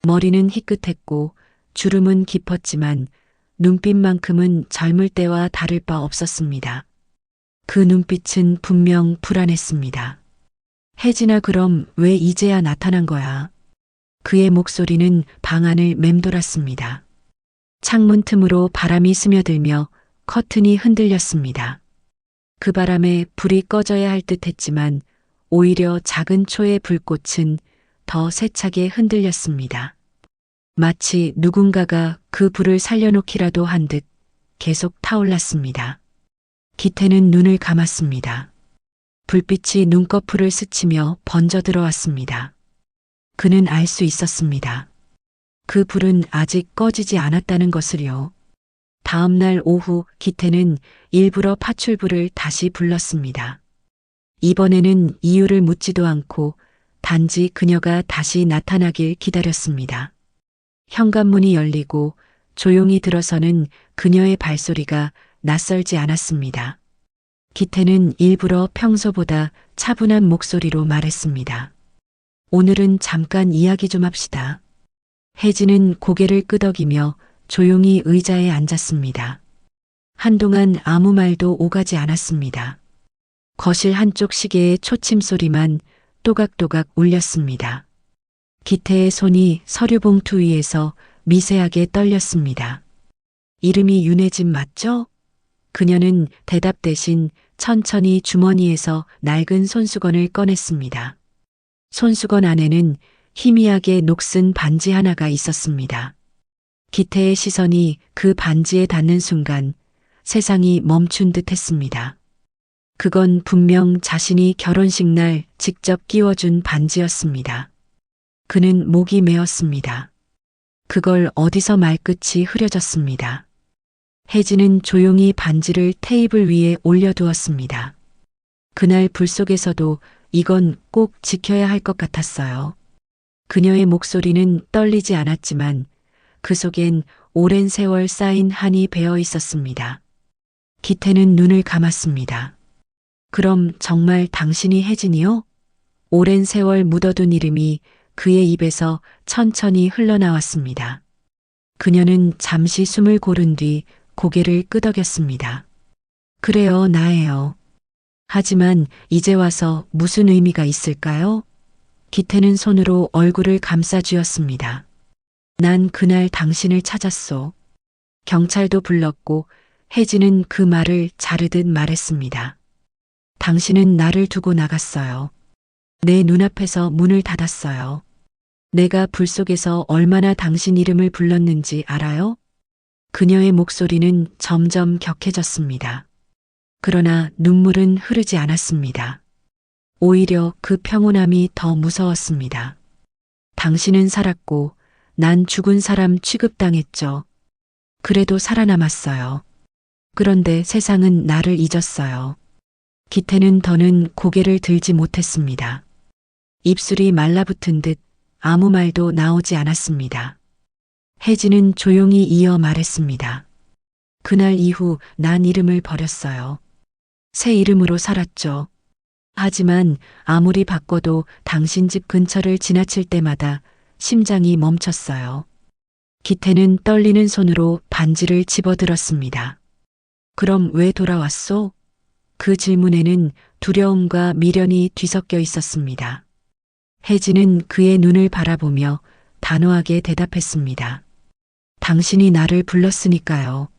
머리는 희끗했고 주름은 깊었지만 눈빛만큼은 젊을 때와 다를 바 없었습니다. 그 눈빛은 분명 불안했습니다. 혜진아, 그럼 왜 이제야 나타난 거야? 그의 목소리는 방 안을 맴돌았습니다. 창문 틈으로 바람이 스며들며 커튼이 흔들렸습니다. 그 바람에 불이 꺼져야 할 듯 했지만 오히려 작은 초의 불꽃은 더 세차게 흔들렸습니다. 마치 누군가가 그 불을 살려놓기라도 한 듯 계속 타올랐습니다. 기태는 눈을 감았습니다. 불빛이 눈꺼풀을 스치며 번져 들어왔습니다. 그는 알 수 있었습니다. 그 불은 아직 꺼지지 않았다는 것을요. 다음 날 오후 기태는 일부러 파출부를 다시 불렀습니다. 이번에는 이유를 묻지도 않고 단지 그녀가 다시 나타나길 기다렸습니다. 현관문이 열리고 조용히 들어서는 그녀의 발소리가 낯설지 않았습니다. 기태는 일부러 평소보다 차분한 목소리로 말했습니다. 오늘은 잠깐 이야기 좀 합시다. 혜진은 고개를 끄덕이며 조용히 의자에 앉았습니다. 한동안 아무 말도 오가지 않았습니다. 거실 한쪽 시계의 초침 소리만 또각또각 울렸습니다. 기태의 손이 서류 봉투 위에서 미세하게 떨렸습니다. 이름이 윤혜진 맞죠? 그녀는 대답 대신 천천히 주머니에서 낡은 손수건을 꺼냈습니다. 손수건 안에는 희미하게 녹슨 반지 하나가 있었습니다. 기태의 시선이 그 반지에 닿는 순간 세상이 멈춘 듯 했습니다. 그건 분명 자신이 결혼식 날 직접 끼워준 반지였습니다. 그는 목이 메었습니다. 그걸 어디서 말끝이 흐려졌습니다. 혜진은 조용히 반지를 테이블 위에 올려두었습니다. 그날 불 속에서도 이건 꼭 지켜야 할 것 같았어요. 그녀의 목소리는 떨리지 않았지만 그 속엔 오랜 세월 쌓인 한이 배어 있었습니다. 기태는 눈을 감았습니다. 그럼 정말 당신이 혜진이요? 오랜 세월 묻어둔 이름이 그의 입에서 천천히 흘러나왔습니다. 그녀는 잠시 숨을 고른 뒤 고개를 끄덕였습니다. 그래요, 나예요. 하지만 이제 와서 무슨 의미가 있을까요? 기태는 손으로 얼굴을 감싸 쥐었습니다. 난 그날 당신을 찾았소. 경찰도 불렀고 혜진은 그 말을 자르듯 말했습니다. 당신은 나를 두고 나갔어요. 내 눈앞에서 문을 닫았어요. 내가 불 속에서 얼마나 당신 이름을 불렀는지 알아요? 그녀의 목소리는 점점 격해졌습니다. 그러나 눈물은 흐르지 않았습니다. 오히려 그 평온함이 더 무서웠습니다. 당신은 살았고 난 죽은 사람 취급당했죠. 그래도 살아남았어요. 그런데 세상은 나를 잊었어요. 기태는 더는 고개를 들지 못했습니다. 입술이 말라붙은 듯 아무 말도 나오지 않았습니다. 혜진은 조용히 이어 말했습니다. 그날 이후 난 이름을 버렸어요. 새 이름으로 살았죠. 하지만 아무리 바꿔도 당신 집 근처를 지나칠 때마다 심장이 멈췄어요. 기태는 떨리는 손으로 반지를 집어들었습니다. 그럼 왜 돌아왔소? 그 질문에는 두려움과 미련이 뒤섞여 있었습니다. 혜진은 그의 눈을 바라보며 단호하게 대답했습니다. 당신이 나를 불렀으니까요.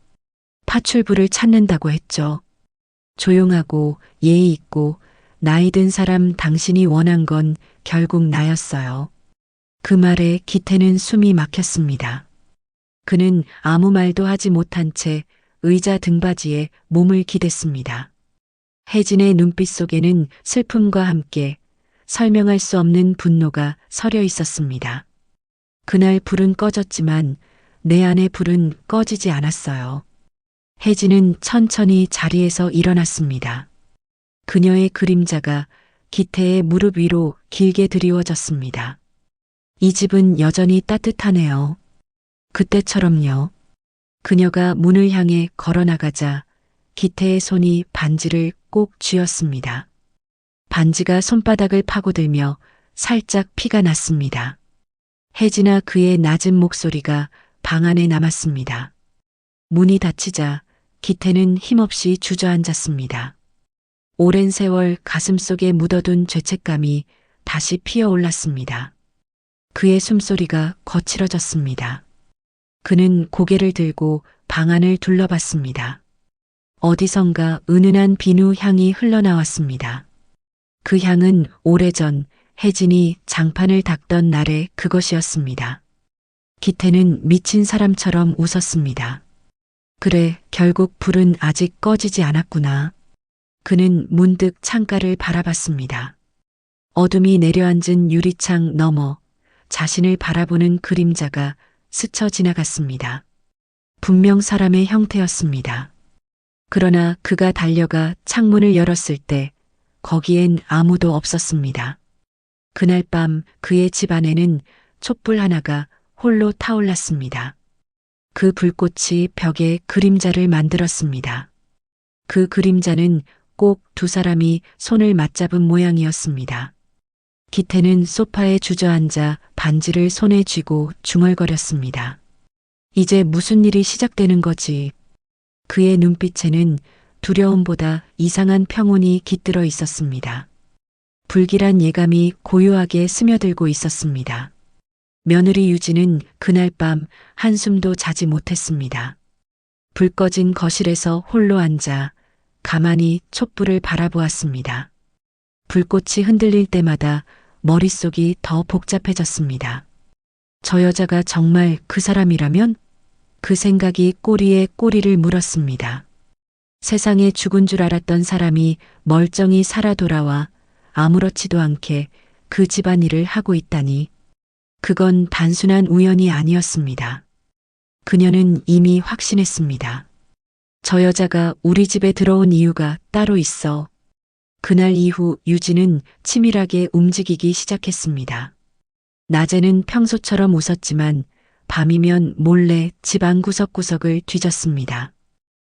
파출부를 찾는다고 했죠. 조용하고 예의 있고 나이 든 사람 당신이 원한 건 결국 나였어요. 그 말에 기태는 숨이 막혔습니다. 그는 아무 말도 하지 못한 채 의자 등받이에 몸을 기댔습니다. 혜진의 눈빛 속에는 슬픔과 함께 설명할 수 없는 분노가 서려 있었습니다. 그날 불은 꺼졌지만 내 안의 불은 꺼지지 않았어요. 혜진은 천천히 자리에서 일어났습니다. 그녀의 그림자가 기태의 무릎 위로 길게 드리워졌습니다. 이 집은 여전히 따뜻하네요. 그때처럼요. 그녀가 문을 향해 걸어나가자 기태의 손이 반지를 꼭 쥐었습니다. 반지가 손바닥을 파고들며 살짝 피가 났습니다. 혜진아, 그의 낮은 목소리가 방 안에 남았습니다. 문이 닫히자 기태는 힘없이 주저앉았습니다. 오랜 세월 가슴속에 묻어둔 죄책감이 다시 피어올랐습니다. 그의 숨소리가 거칠어졌습니다. 그는 고개를 들고 방 안을 둘러봤습니다. 어디선가 은은한 비누 향이 흘러나왔습니다. 그 향은 오래전 혜진이 장판을 닦던 날의 그것이었습니다. 기태는 미친 사람처럼 웃었습니다. 그래, 결국 불은 아직 꺼지지 않았구나. 그는 문득 창가를 바라봤습니다. 어둠이 내려앉은 유리창 너머 자신을 바라보는 그림자가 스쳐 지나갔습니다. 분명 사람의 형태였습니다. 그러나 그가 달려가 창문을 열었을 때 거기엔 아무도 없었습니다. 그날 밤 그의 집 안에는 촛불 하나가 홀로 타올랐습니다. 그 불꽃이 벽에 그림자를 만들었습니다. 그 그림자는 꼭 두 사람이 손을 맞잡은 모양이었습니다. 기태는 소파에 주저앉아 반지를 손에 쥐고 중얼거렸습니다. 이제 무슨 일이 시작되는 거지? 그의 눈빛에는 두려움보다 이상한 평온이 깃들어 있었습니다. 불길한 예감이 고요하게 스며들고 있었습니다. 며느리 유진은 그날 밤 한숨도 자지 못했습니다. 불 꺼진 거실에서 홀로 앉아 가만히 촛불을 바라보았습니다. 불꽃이 흔들릴 때마다 머릿속이 더 복잡해졌습니다. 저 여자가 정말 그 사람이라면? 그 생각이 꼬리에 꼬리를 물었습니다. 세상에 죽은 줄 알았던 사람이 멀쩡히 살아 돌아와 아무렇지도 않게 그 집안일을 하고 있다니. 그건 단순한 우연이 아니었습니다. 그녀는 이미 확신했습니다. 저 여자가 우리 집에 들어온 이유가 따로 있어. 그날 이후 유진은 치밀하게 움직이기 시작했습니다. 낮에는 평소처럼 웃었지만 밤이면 몰래 집 안 구석구석을 뒤졌습니다.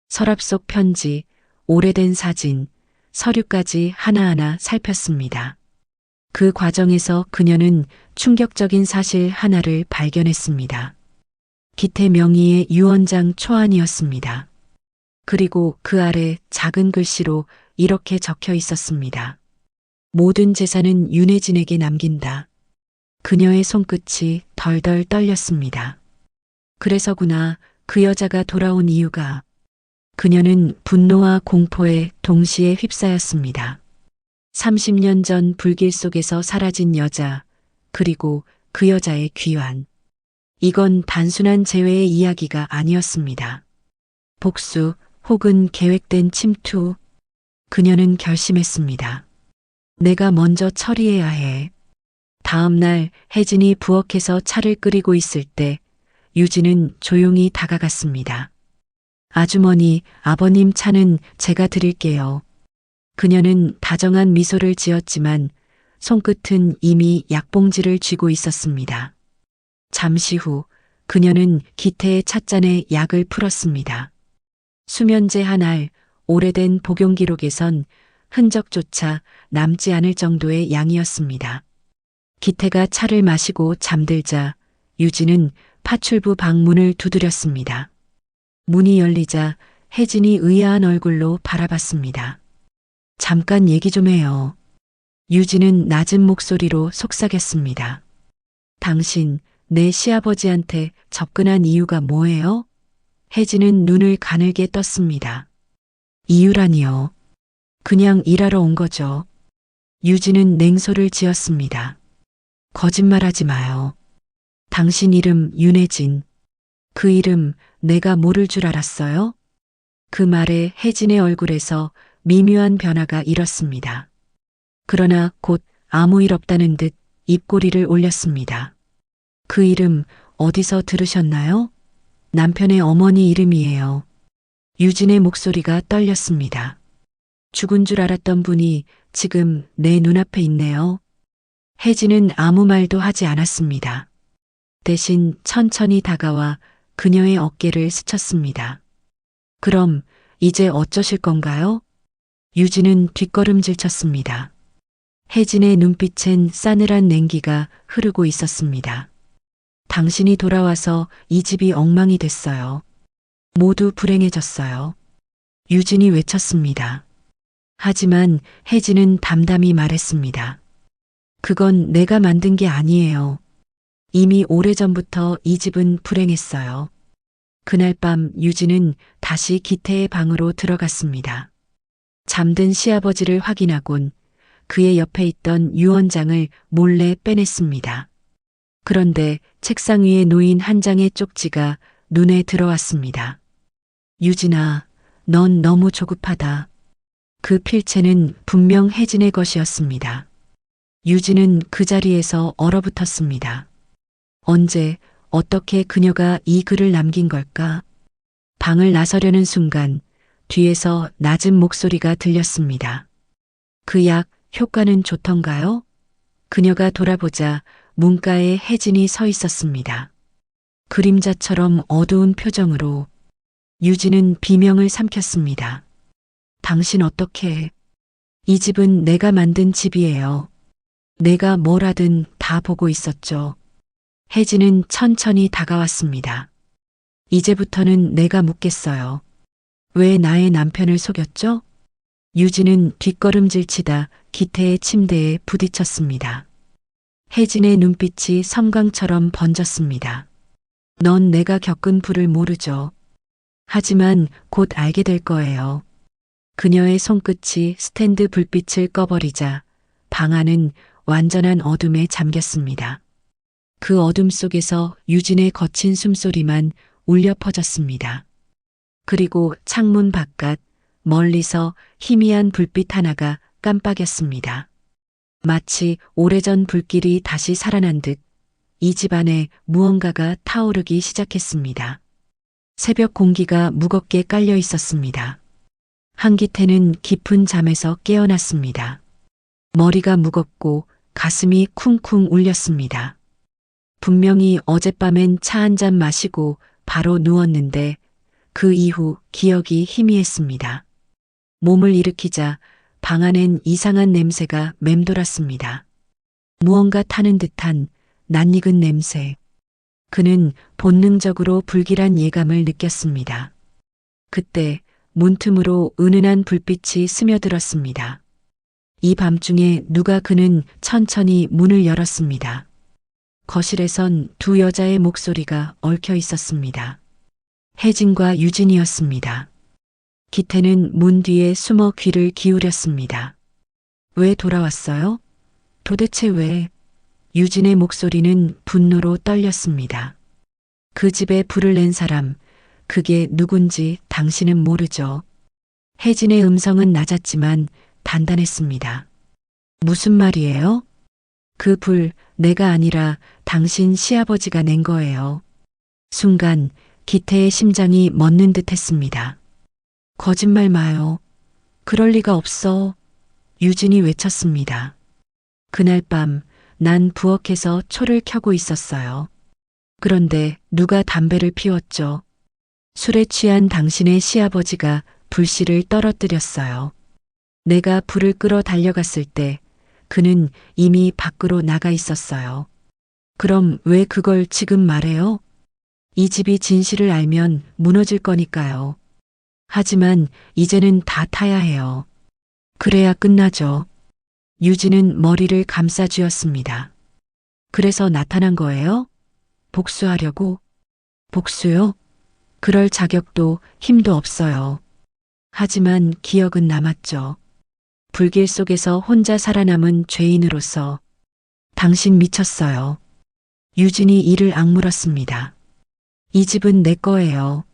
서랍 속 편지, 오래된 사진, 서류까지 하나하나 살폈습니다. 그 과정에서 그녀는 충격적인 사실 하나를 발견했습니다. 기태 명의의 유언장 초안이었습니다. 그리고 그 아래 작은 글씨로 이렇게 적혀 있었습니다. 모든 재산은 윤혜진에게 남긴다. 그녀의 손끝이 덜덜 떨렸습니다. 그래서구나 그 여자가 돌아온 이유가. 그녀는 분노와 공포에 동시에 휩싸였습니다. 30년 전 불길 속에서 사라진 여자, 그리고 그 여자의 귀환. 이건 단순한 재회의 이야기가 아니었습니다. 복수 혹은 계획된 침투. 그녀는 결심했습니다. 내가 먼저 처리해야 해. 다음 날 혜진이 부엌에서 차를 끓이고 있을 때 유진은 조용히 다가갔습니다. 아주머니, 아버님 차는 제가 드릴게요. 그녀는 다정한 미소를 지었지만 손끝은 이미 약봉지를 쥐고 있었습니다. 잠시 후 그녀는 기태의 찻잔에 약을 풀었습니다. 수면제 한 알, 오래된 복용 기록에선 흔적조차 남지 않을 정도의 양이었습니다. 기태가 차를 마시고 잠들자 유진은 파출부 방문을 두드렸습니다. 문이 열리자 혜진이 의아한 얼굴로 바라봤습니다. 잠깐 얘기 좀 해요. 유진은 낮은 목소리로 속삭였습니다. 당신, 내 시아버지한테 접근한 이유가 뭐예요? 혜진은 눈을 가늘게 떴습니다. 이유라니요. 그냥 일하러 온 거죠. 유진은 냉소를 지었습니다. 거짓말하지 마요. 당신 이름 윤혜진. 그 이름 내가 모를 줄 알았어요? 그 말에 혜진의 얼굴에서 미묘한 변화가 일었습니다. 그러나 곧 아무 일 없다는 듯 입꼬리를 올렸습니다. 그 이름 어디서 들으셨나요? 남편의 어머니 이름이에요. 유진의 목소리가 떨렸습니다. 죽은 줄 알았던 분이 지금 내 눈앞에 있네요. 혜진은 아무 말도 하지 않았습니다. 대신 천천히 다가와 그녀의 어깨를 스쳤습니다. 그럼 이제 어쩌실 건가요? 유진은 뒷걸음질 쳤습니다. 혜진의 눈빛엔 싸늘한 냉기가 흐르고 있었습니다. 당신이 돌아와서 이 집이 엉망이 됐어요. 모두 불행해졌어요. 유진이 외쳤습니다. 하지만 혜진은 담담히 말했습니다. 그건 내가 만든 게 아니에요. 이미 오래전부터 이 집은 불행했어요. 그날 밤 유진은 다시 기태의 방으로 들어갔습니다. 잠든 시아버지를 확인하곤 그의 옆에 있던 유언장을 몰래 빼냈습니다. 그런데 책상 위에 놓인 한 장의 쪽지가 눈에 들어왔습니다. 유진아, 넌 너무 조급하다. 그 필체는 분명 혜진의 것이었습니다. 유진은 그 자리에서 얼어붙었습니다. 언제, 어떻게 그녀가 이 글을 남긴 걸까? 방을 나서려는 순간 뒤에서 낮은 목소리가 들렸습니다. 그 약 효과는 좋던가요? 그녀가 돌아보자 문가에 혜진이 서 있었습니다. 그림자처럼 어두운 표정으로. 유진은 비명을 삼켰습니다. 당신 어떻게 해? 이 집은 내가 만든 집이에요. 내가 뭘 하든 다 보고 있었죠. 혜진은 천천히 다가왔습니다. 이제부터는 내가 묻겠어요. 왜 나의 남편을 속였죠? 유진은 뒷걸음질 치다 기태의 침대에 부딪혔습니다. 혜진의 눈빛이 섬광처럼 번졌습니다. 넌 내가 겪은 불을 모르죠. 하지만 곧 알게 될 거예요. 그녀의 손끝이 스탠드 불빛을 꺼버리자 방 안은 완전한 어둠에 잠겼습니다. 그 어둠 속에서 유진의 거친 숨소리만 울려 퍼졌습니다. 그리고 창문 바깥 멀리서 희미한 불빛 하나가 깜빡였습니다. 마치 오래전 불길이 다시 살아난 듯 이 집 안에 무언가가 타오르기 시작했습니다. 새벽 공기가 무겁게 깔려 있었습니다. 한기태는 깊은 잠에서 깨어났습니다. 머리가 무겁고 가슴이 쿵쿵 울렸습니다. 분명히 어젯밤엔 차 한 잔 마시고 바로 누웠는데 그 이후 기억이 희미했습니다. 몸을 일으키자 방 안엔 이상한 냄새가 맴돌았습니다. 무언가 타는 듯한 낯익은 냄새. 그는 본능적으로 불길한 예감을 느꼈습니다. 그때 문틈으로 은은한 불빛이 스며들었습니다. 이 밤중에 누가 그는 천천히 문을 열었습니다. 거실에선 두 여자의 목소리가 얽혀 있었습니다. 혜진과 유진이었습니다. 기태는 문 뒤에 숨어 귀를 기울였습니다. 왜 돌아왔어요? 도대체 왜? 유진의 목소리는 분노로 떨렸습니다. 그 집에 불을 낸 사람, 그게 누군지 당신은 모르죠. 혜진의 음성은 낮았지만 단단했습니다. 무슨 말이에요? 그 불, 내가 아니라 당신 시아버지가 낸 거예요. 순간 기태의 심장이 멎는 듯 했습니다. 거짓말 마요. 그럴 리가 없어. 유진이 외쳤습니다. 그날 밤 난 부엌에서 초를 켜고 있었어요. 그런데 누가 담배를 피웠죠. 술에 취한 당신의 시아버지가 불씨를 떨어뜨렸어요. 내가 불을 끄러 달려갔을 때 그는 이미 밖으로 나가 있었어요. 그럼 왜 그걸 지금 말해요? 이 집이 진실을 알면 무너질 거니까요. 하지만 이제는 다 타야 해요. 그래야 끝나죠. 유진은 머리를 감싸쥐었습니다. 그래서 나타난 거예요? 복수하려고? 복수요? 그럴 자격도 힘도 없어요. 하지만 기억은 남았죠. 불길 속에서 혼자 살아남은 죄인으로서 당신 미쳤어요. 유진이 이를 악물었습니다. 이 집은 내 거예요.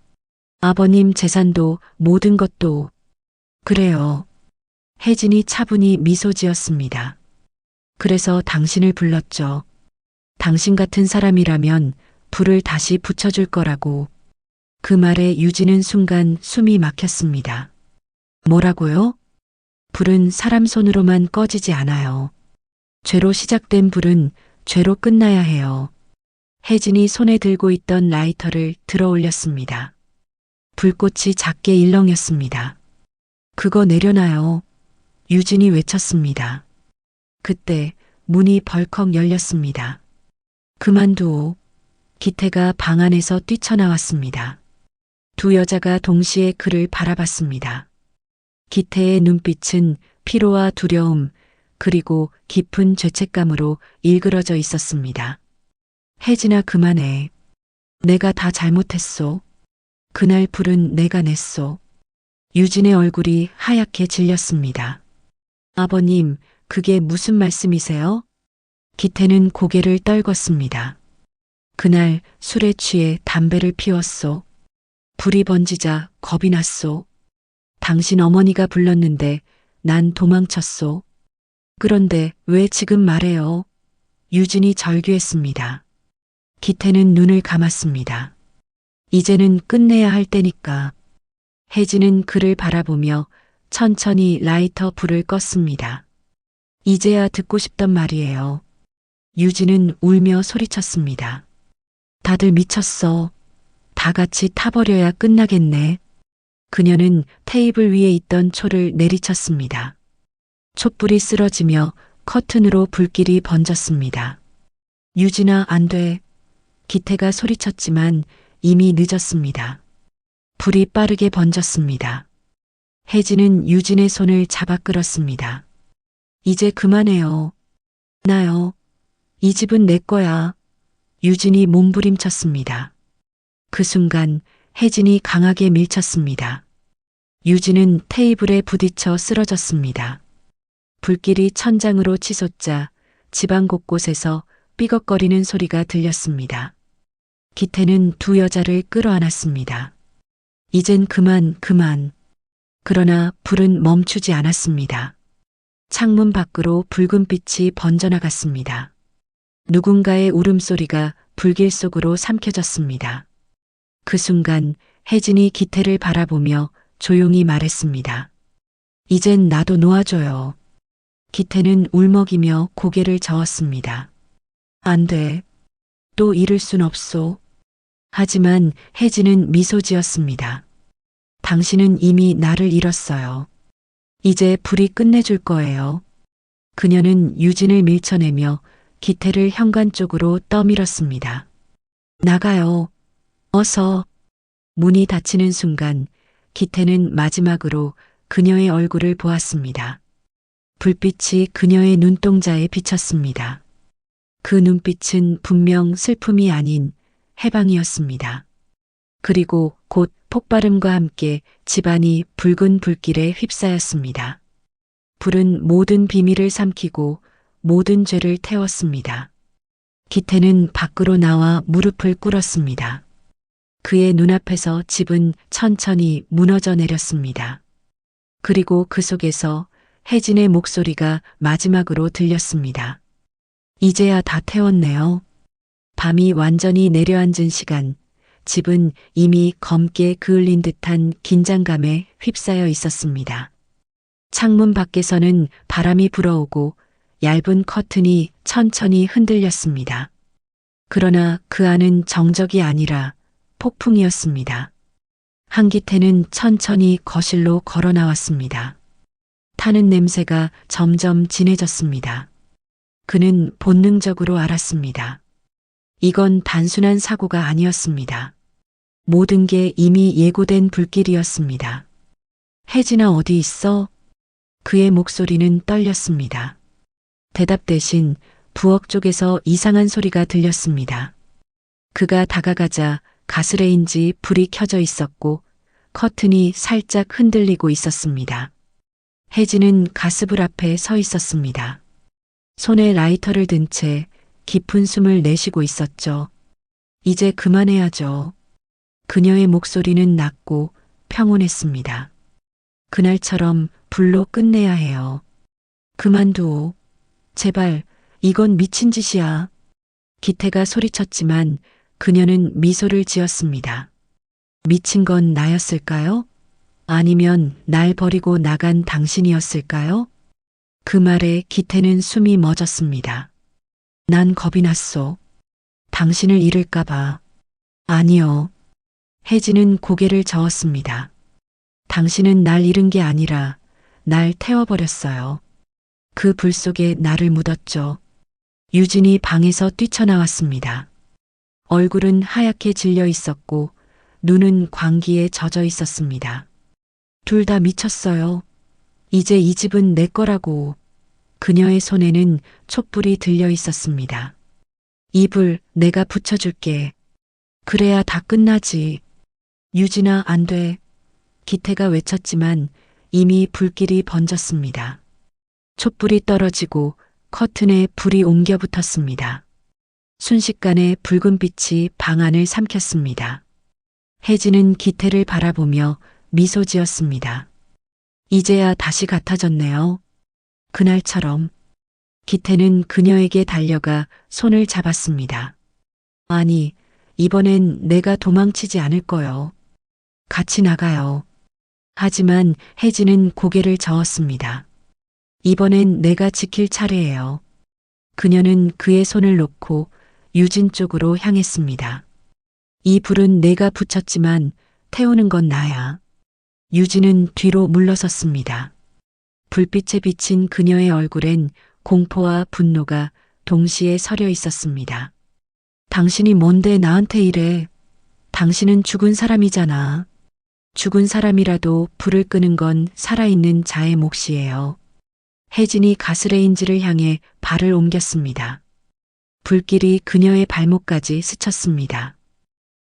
아버님 재산도 모든 것도. 그래요. 혜진이 차분히 미소 지었습니다. 그래서 당신을 불렀죠. 당신 같은 사람이라면 불을 다시 붙여줄 거라고. 그 말에 유진은 순간 숨이 막혔습니다. 뭐라고요? 불은 사람 손으로만 꺼지지 않아요. 죄로 시작된 불은 죄로 끝나야 해요. 혜진이 손에 들고 있던 라이터를 들어 올렸습니다. 불꽃이 작게 일렁였습니다. 그거 내려놔요. 유진이 외쳤습니다. 그때 문이 벌컥 열렸습니다. 그만두오. 기태가 방 안에서 뛰쳐나왔습니다. 두 여자가 동시에 그를 바라봤습니다. 기태의 눈빛은 피로와 두려움, 그리고 깊은 죄책감으로 일그러져 있었습니다. 혜진아, 그만해. 내가 다 잘못했소. 그날 불은 내가 냈소. 유진의 얼굴이 하얗게 질렸습니다. 아버님, 그게 무슨 말씀이세요? 기태는 고개를 떨궜습니다. 그날 술에 취해 담배를 피웠소. 불이 번지자 겁이 났소. 당신 어머니가 불렀는데 난 도망쳤소. 그런데 왜 지금 말해요? 유진이 절규했습니다. 기태는 눈을 감았습니다. 이제는 끝내야 할 때니까. 혜진은 그를 바라보며 천천히 라이터 불을 껐습니다. 이제야 듣고 싶단 말이에요. 유진은 울며 소리쳤습니다. 다들 미쳤어. 다 같이 타버려야 끝나겠네. 그녀는 테이블 위에 있던 초를 내리쳤습니다. 촛불이 쓰러지며 커튼으로 불길이 번졌습니다. 유진아, 안 돼. 기태가 소리쳤지만 이미 늦었습니다. 불이 빠르게 번졌습니다. 혜진은 유진의 손을 잡아 끌었습니다. 이제 그만해요. 나요. 이 집은 내 거야. 유진이 몸부림쳤습니다. 그 순간 혜진이 강하게 밀쳤습니다. 유진은 테이블에 부딪혀 쓰러졌습니다. 불길이 천장으로 치솟자 집안 곳곳에서 삐걱거리는 소리가 들렸습니다. 기태는 두 여자를 끌어안았습니다. 이젠 그만. 그러나 불은 멈추지 않았습니다. 창문 밖으로 붉은 빛이 번져나갔습니다. 누군가의 울음소리가 불길 속으로 삼켜졌습니다. 그 순간 혜진이 기태를 바라보며 조용히 말했습니다. 이젠 나도 놓아줘요. 기태는 울먹이며 고개를 저었습니다. 안 돼. 또 이럴 순 없소. 하지만 혜진은 미소 지었습니다. 당신은 이미 나를 잃었어요. 이제 불이 끝내줄 거예요. 그녀는 유진을 밀쳐내며 기태를 현관 쪽으로 떠밀었습니다. 나가요. 어서. 문이 닫히는 순간 기태는 마지막으로 그녀의 얼굴을 보았습니다. 불빛이 그녀의 눈동자에 비쳤습니다. 그 눈빛은 분명 슬픔이 아닌 해방이었습니다. 그리고 곧 폭발음과 함께 집안이 붉은 불길에 휩싸였습니다. 불은 모든 비밀을 삼키고 모든 죄를 태웠습니다. 기태는 밖으로 나와 무릎을 꿇었습니다. 그의 눈앞에서 집은 천천히 무너져 내렸습니다. 그리고 그 속에서 혜진의 목소리가 마지막으로 들렸습니다. 이제야 다 태웠네요. 밤이 완전히 내려앉은 시간, 집은 이미 검게 그을린 듯한 긴장감에 휩싸여 있었습니다. 창문 밖에서는 바람이 불어오고 얇은 커튼이 천천히 흔들렸습니다. 그러나 그 안은 정적이 아니라 폭풍이었습니다. 한기태는 천천히 거실로 걸어 나왔습니다. 타는 냄새가 점점 진해졌습니다. 그는 본능적으로 알았습니다. 이건 단순한 사고가 아니었습니다. 모든 게 이미 예고된 불길이었습니다. 혜진아, 어디 있어? 그의 목소리는 떨렸습니다. 대답 대신 부엌 쪽에서 이상한 소리가 들렸습니다. 그가 다가가자 가스레인지 불이 켜져 있었고 커튼이 살짝 흔들리고 있었습니다. 혜진은 가스불 앞에 서 있었습니다. 손에 라이터를 든 채 깊은 숨을 내쉬고 있었죠. 이제 그만해야죠. 그녀의 목소리는 낮고 평온했습니다. 그날처럼 불로 끝내야 해요. 그만두오. 제발, 이건 미친 짓이야. 기태가 소리쳤지만 그녀는 미소를 지었습니다. 미친 건 나였을까요? 아니면 날 버리고 나간 당신이었을까요? 그 말에 기태는 숨이 멎었습니다. 난 겁이 났소. 당신을 잃을까봐. 아니요. 혜진은 고개를 저었습니다. 당신은 날 잃은 게 아니라 날 태워버렸어요. 그 불 속에 나를 묻었죠. 유진이 방에서 뛰쳐나왔습니다. 얼굴은 하얗게 질려 있었고 눈은 광기에 젖어 있었습니다. 둘 다 미쳤어요. 이제 이 집은 내 거라고. 그녀의 손에는 촛불이 들려 있었습니다. 이 불 내가 붙여줄게. 그래야 다 끝나지. 유진아, 안 돼. 기태가 외쳤지만 이미 불길이 번졌습니다. 촛불이 떨어지고 커튼에 불이 옮겨 붙었습니다. 순식간에 붉은 빛이 방 안을 삼켰습니다. 혜진은 기태를 바라보며 미소 지었습니다. 이제야 다시 같아졌네요. 그날처럼. 기태는 그녀에게 달려가 손을 잡았습니다. 아니, 이번엔 내가 도망치지 않을 거요. 같이 나가요. 하지만 혜진은 고개를 저었습니다. 이번엔 내가 지킬 차례예요. 그녀는 그의 손을 놓고 유진 쪽으로 향했습니다. 이 불은 내가 붙였지만 태우는 건 나야. 유진은 뒤로 물러섰습니다. 불빛에 비친 그녀의 얼굴엔 공포와 분노가 동시에 서려 있었습니다. 당신이 뭔데 나한테 이래? 당신은 죽은 사람이잖아. 죽은 사람이라도 불을 끄는 건 살아있는 자의 몫이에요. 혜진이 가스레인지를 향해 발을 옮겼습니다. 불길이 그녀의 발목까지 스쳤습니다.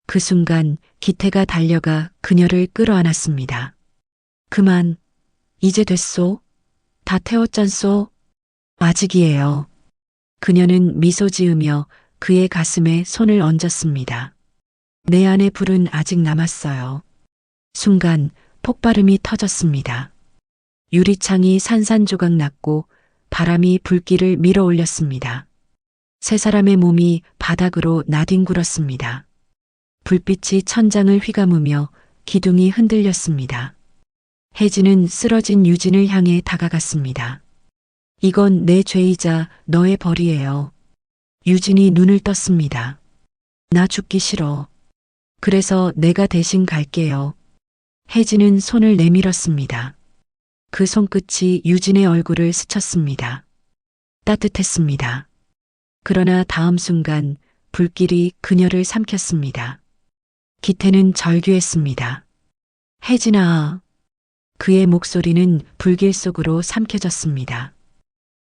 그 순간 기태가 달려가 그녀를 끌어안았습니다. 그만, 이제 됐소? 다 태웠잖소? 아직이에요. 그녀는 미소 지으며 그의 가슴에 손을 얹었습니다. 내 안의 불은 아직 남았어요. 순간 폭발음이 터졌습니다. 유리창이 산산조각 났고 바람이 불길을 밀어 올렸습니다. 세 사람의 몸이 바닥으로 나뒹굴었습니다. 불빛이 천장을 휘감으며 기둥이 흔들렸습니다. 혜진은 쓰러진 유진을 향해 다가갔습니다. 이건 내 죄이자 너의 벌이에요. 유진이 눈을 떴습니다. 나 죽기 싫어. 그래서 내가 대신 갈게요. 혜진은 손을 내밀었습니다. 그 손끝이 유진의 얼굴을 스쳤습니다. 따뜻했습니다. 그러나 다음 순간 불길이 그녀를 삼켰습니다. 기태는 절규했습니다. 혜진아. 그의 목소리는 불길 속으로 삼켜졌습니다.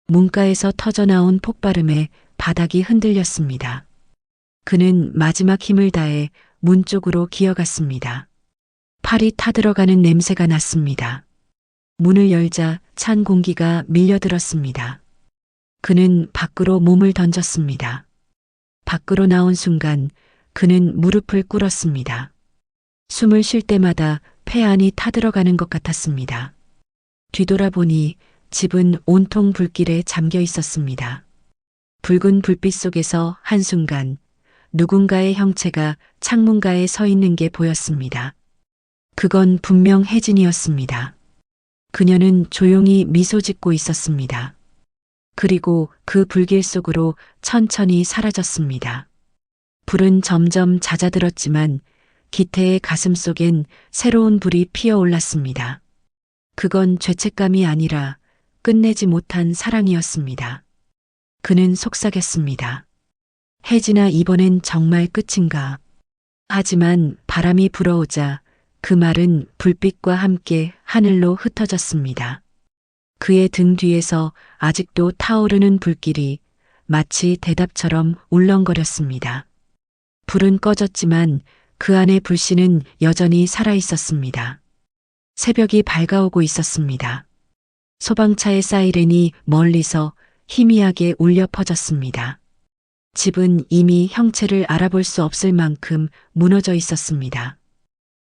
문가에서 터져나온 폭발음에 바닥이 흔들렸습니다. 그는 마지막 힘을 다해 문 쪽으로 기어갔습니다. 팔이 타들어가는 냄새가 났습니다. 문을 열자 찬 공기가 밀려들었습니다. 그는 밖으로 몸을 던졌습니다. 밖으로 나온 순간 그는 무릎을 꿇었습니다. 숨을 쉴 때마다 폐 안이 타들어가는 것 같았습니다. 뒤돌아보니 집은 온통 불길에 잠겨 있었습니다. 붉은 불빛 속에서 한순간 누군가의 형체가 창문가에 서 있는 게 보였습니다. 그건 분명 혜진이었습니다. 그녀는 조용히 미소 짓고 있었습니다. 그리고 그 불길 속으로 천천히 사라졌습니다. 불은 점점 잦아들었지만 기태의 가슴 속엔 새로운 불이 피어올랐습니다. 그건 죄책감이 아니라 끝내지 못한 사랑이었습니다. 그는 속삭였습니다. 혜진아, 이번엔 정말 끝인가? 하지만 바람이 불어오자 그 말은 불빛과 함께 하늘로 흩어졌습니다. 그의 등 뒤에서 아직도 타오르는 불길이 마치 대답처럼 울렁거렸습니다. 불은 꺼졌지만 그 안의 불씨는 여전히 살아 있었습니다. 새벽이 밝아오고 있었습니다. 소방차의 사이렌이 멀리서 희미하게 울려 퍼졌습니다. 집은 이미 형체를 알아볼 수 없을 만큼 무너져 있었습니다.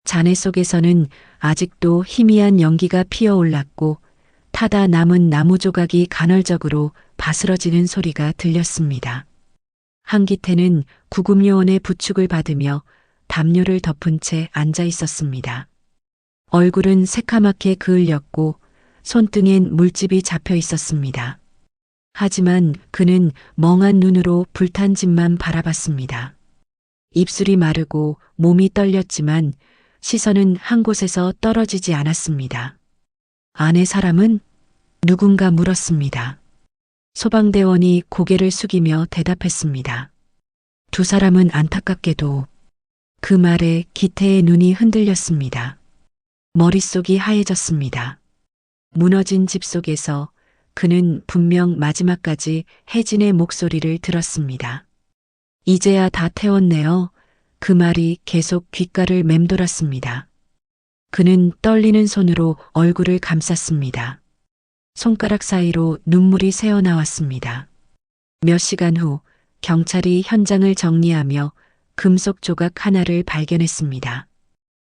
잔해 속에서는 아직도 희미한 연기가 피어올랐고 타다 남은 나무 조각이 간헐적으로 바스러지는 소리가 들렸습니다. 한기태는 구급요원의 부축을 받으며 담요를 덮은 채 앉아 있었습니다. 얼굴은 새카맣게 그을렸고 손등엔 물집이 잡혀 있었습니다. 하지만 그는 멍한 눈으로 불탄 집만 바라봤습니다. 입술이 마르고 몸이 떨렸지만 시선은 한 곳에서 떨어지지 않았습니다. 아내 사람은? 누군가 물었습니다. 소방대원이 고개를 숙이며 대답했습니다. 두 사람은 안타깝게도 그 말에 기태의 눈이 흔들렸습니다. 머릿속이 하얘졌습니다. 무너진 집 속에서 그는 분명 마지막까지 혜진의 목소리를 들었습니다. 이제야 다 태웠네요. 그 말이 계속 귓가를 맴돌았습니다. 그는 떨리는 손으로 얼굴을 감쌌습니다. 손가락 사이로 눈물이 새어나왔습니다. 몇 시간 후 경찰이 현장을 정리하며 금속 조각 하나를 발견했습니다.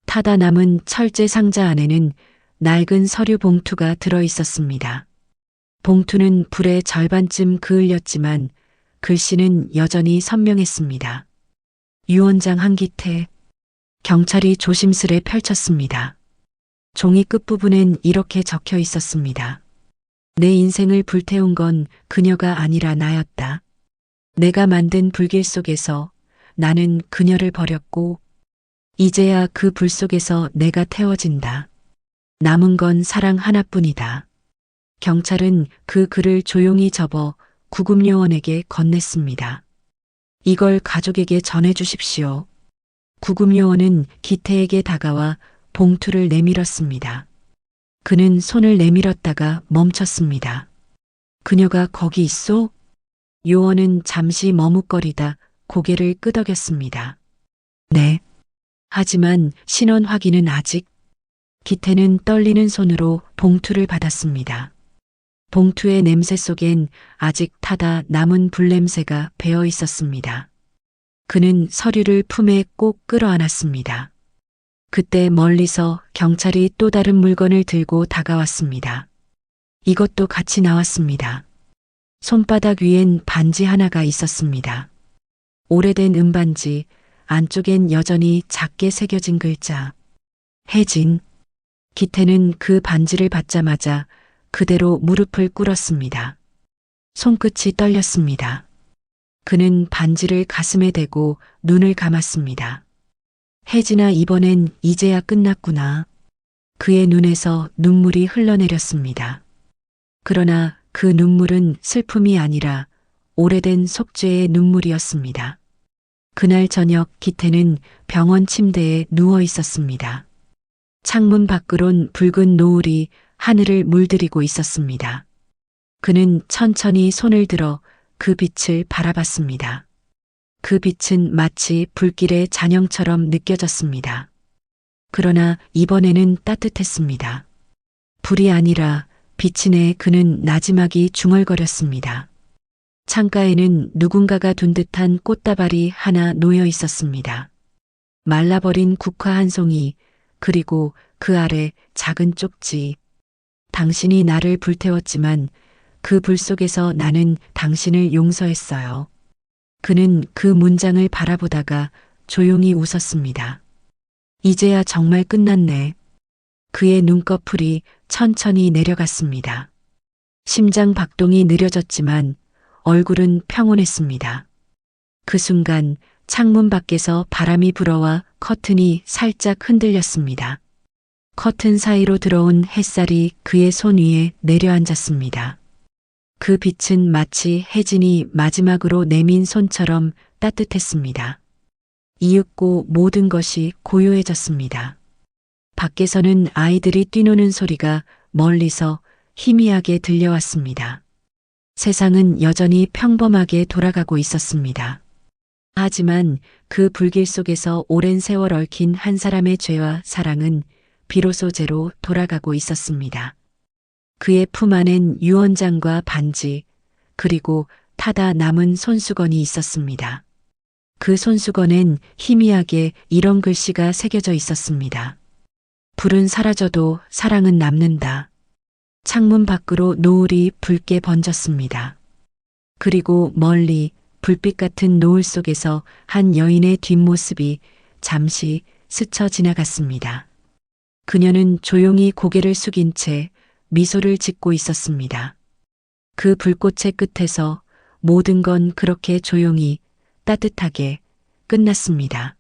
타다 남은 철제 상자 안에는 낡은 서류 봉투가 들어 있었습니다. 봉투는 불의 절반쯤 그을렸지만 글씨는 여전히 선명했습니다. 유언장 한기태. 경찰이 조심스레 펼쳤습니다. 종이 끝부분엔 이렇게 적혀 있었습니다. 내 인생을 불태운 건 그녀가 아니라 나였다. 내가 만든 불길 속에서 나는 그녀를 버렸고 이제야 그 불 속에서 내가 태워진다. 남은 건 사랑 하나뿐이다. 경찰은 그 글을 조용히 접어 구급요원에게 건넸습니다. 이걸 가족에게 전해주십시오. 구급요원은 기태에게 다가와 봉투를 내밀었습니다. 그는 손을 내밀었다가 멈췄습니다. 그녀가 거기 있소? 요원은 잠시 머뭇거리다 고개를 끄덕였습니다. 네. 하지만 신원 확인은 아직. 기태는 떨리는 손으로 봉투를 받았습니다. 봉투의 냄새 속엔 아직 타다 남은 불냄새가 배어 있었습니다. 그는 서류를 품에 꼭 끌어안았습니다. 그때 멀리서 경찰이 또 다른 물건을 들고 다가왔습니다. 이것도 같이 나왔습니다. 손바닥 위엔 반지 하나가 있었습니다. 오래된 은반지, 안쪽엔 여전히 작게 새겨진 글자. 혜진. 기태는 그 반지를 받자마자 그대로 무릎을 꿇었습니다. 손끝이 떨렸습니다. 그는 반지를 가슴에 대고 눈을 감았습니다. 혜진아, 이번엔 이제야 끝났구나. 그의 눈에서 눈물이 흘러내렸습니다. 그러나 그 눈물은 슬픔이 아니라 오래된 속죄의 눈물이었습니다. 그날 저녁 기태는 병원 침대에 누워 있었습니다. 창문 밖으론 붉은 노을이 하늘을 물들이고 있었습니다. 그는 천천히 손을 들어 그 빛을 바라봤습니다. 그 빛은 마치 불길의 잔영처럼 느껴졌습니다. 그러나 이번에는 따뜻했습니다. 불이 아니라 빛이 내 그는 나지막이 중얼거렸습니다. 창가에는 누군가가 둔 듯한 꽃다발이 하나 놓여 있었습니다. 말라버린 국화 한 송이, 그리고 그 아래 작은 쪽지. 당신이 나를 불태웠지만 그 불 속에서 나는 당신을 용서했어요. 그는 그 문장을 바라보다가 조용히 웃었습니다. 이제야 정말 끝났네. 그의 눈꺼풀이 천천히 내려갔습니다. 심장 박동이 느려졌지만 얼굴은 평온했습니다. 그 순간 창문 밖에서 바람이 불어와 커튼이 살짝 흔들렸습니다. 커튼 사이로 들어온 햇살이 그의 손 위에 내려앉았습니다. 그 빛은 마치 혜진이 마지막으로 내민 손처럼 따뜻했습니다. 이윽고 모든 것이 고요해졌습니다. 밖에서는 아이들이 뛰노는 소리가 멀리서 희미하게 들려왔습니다. 세상은 여전히 평범하게 돌아가고 있었습니다. 하지만 그 불길 속에서 오랜 세월 얽힌 한 사람의 죄와 사랑은 비로소 제로 돌아가고 있었습니다. 그의 품 안엔 유언장과 반지, 그리고 타다 남은 손수건이 있었습니다. 그 손수건엔 희미하게 이런 글씨가 새겨져 있었습니다. 불은 사라져도 사랑은 남는다. 창문 밖으로 노을이 붉게 번졌습니다. 그리고 멀리 불빛 같은 노을 속에서 한 여인의 뒷모습이 잠시 스쳐 지나갔습니다. 그녀는 조용히 고개를 숙인 채 미소를 짓고 있었습니다. 그 불꽃의 끝에서 모든 건 그렇게 조용히 따뜻하게 끝났습니다.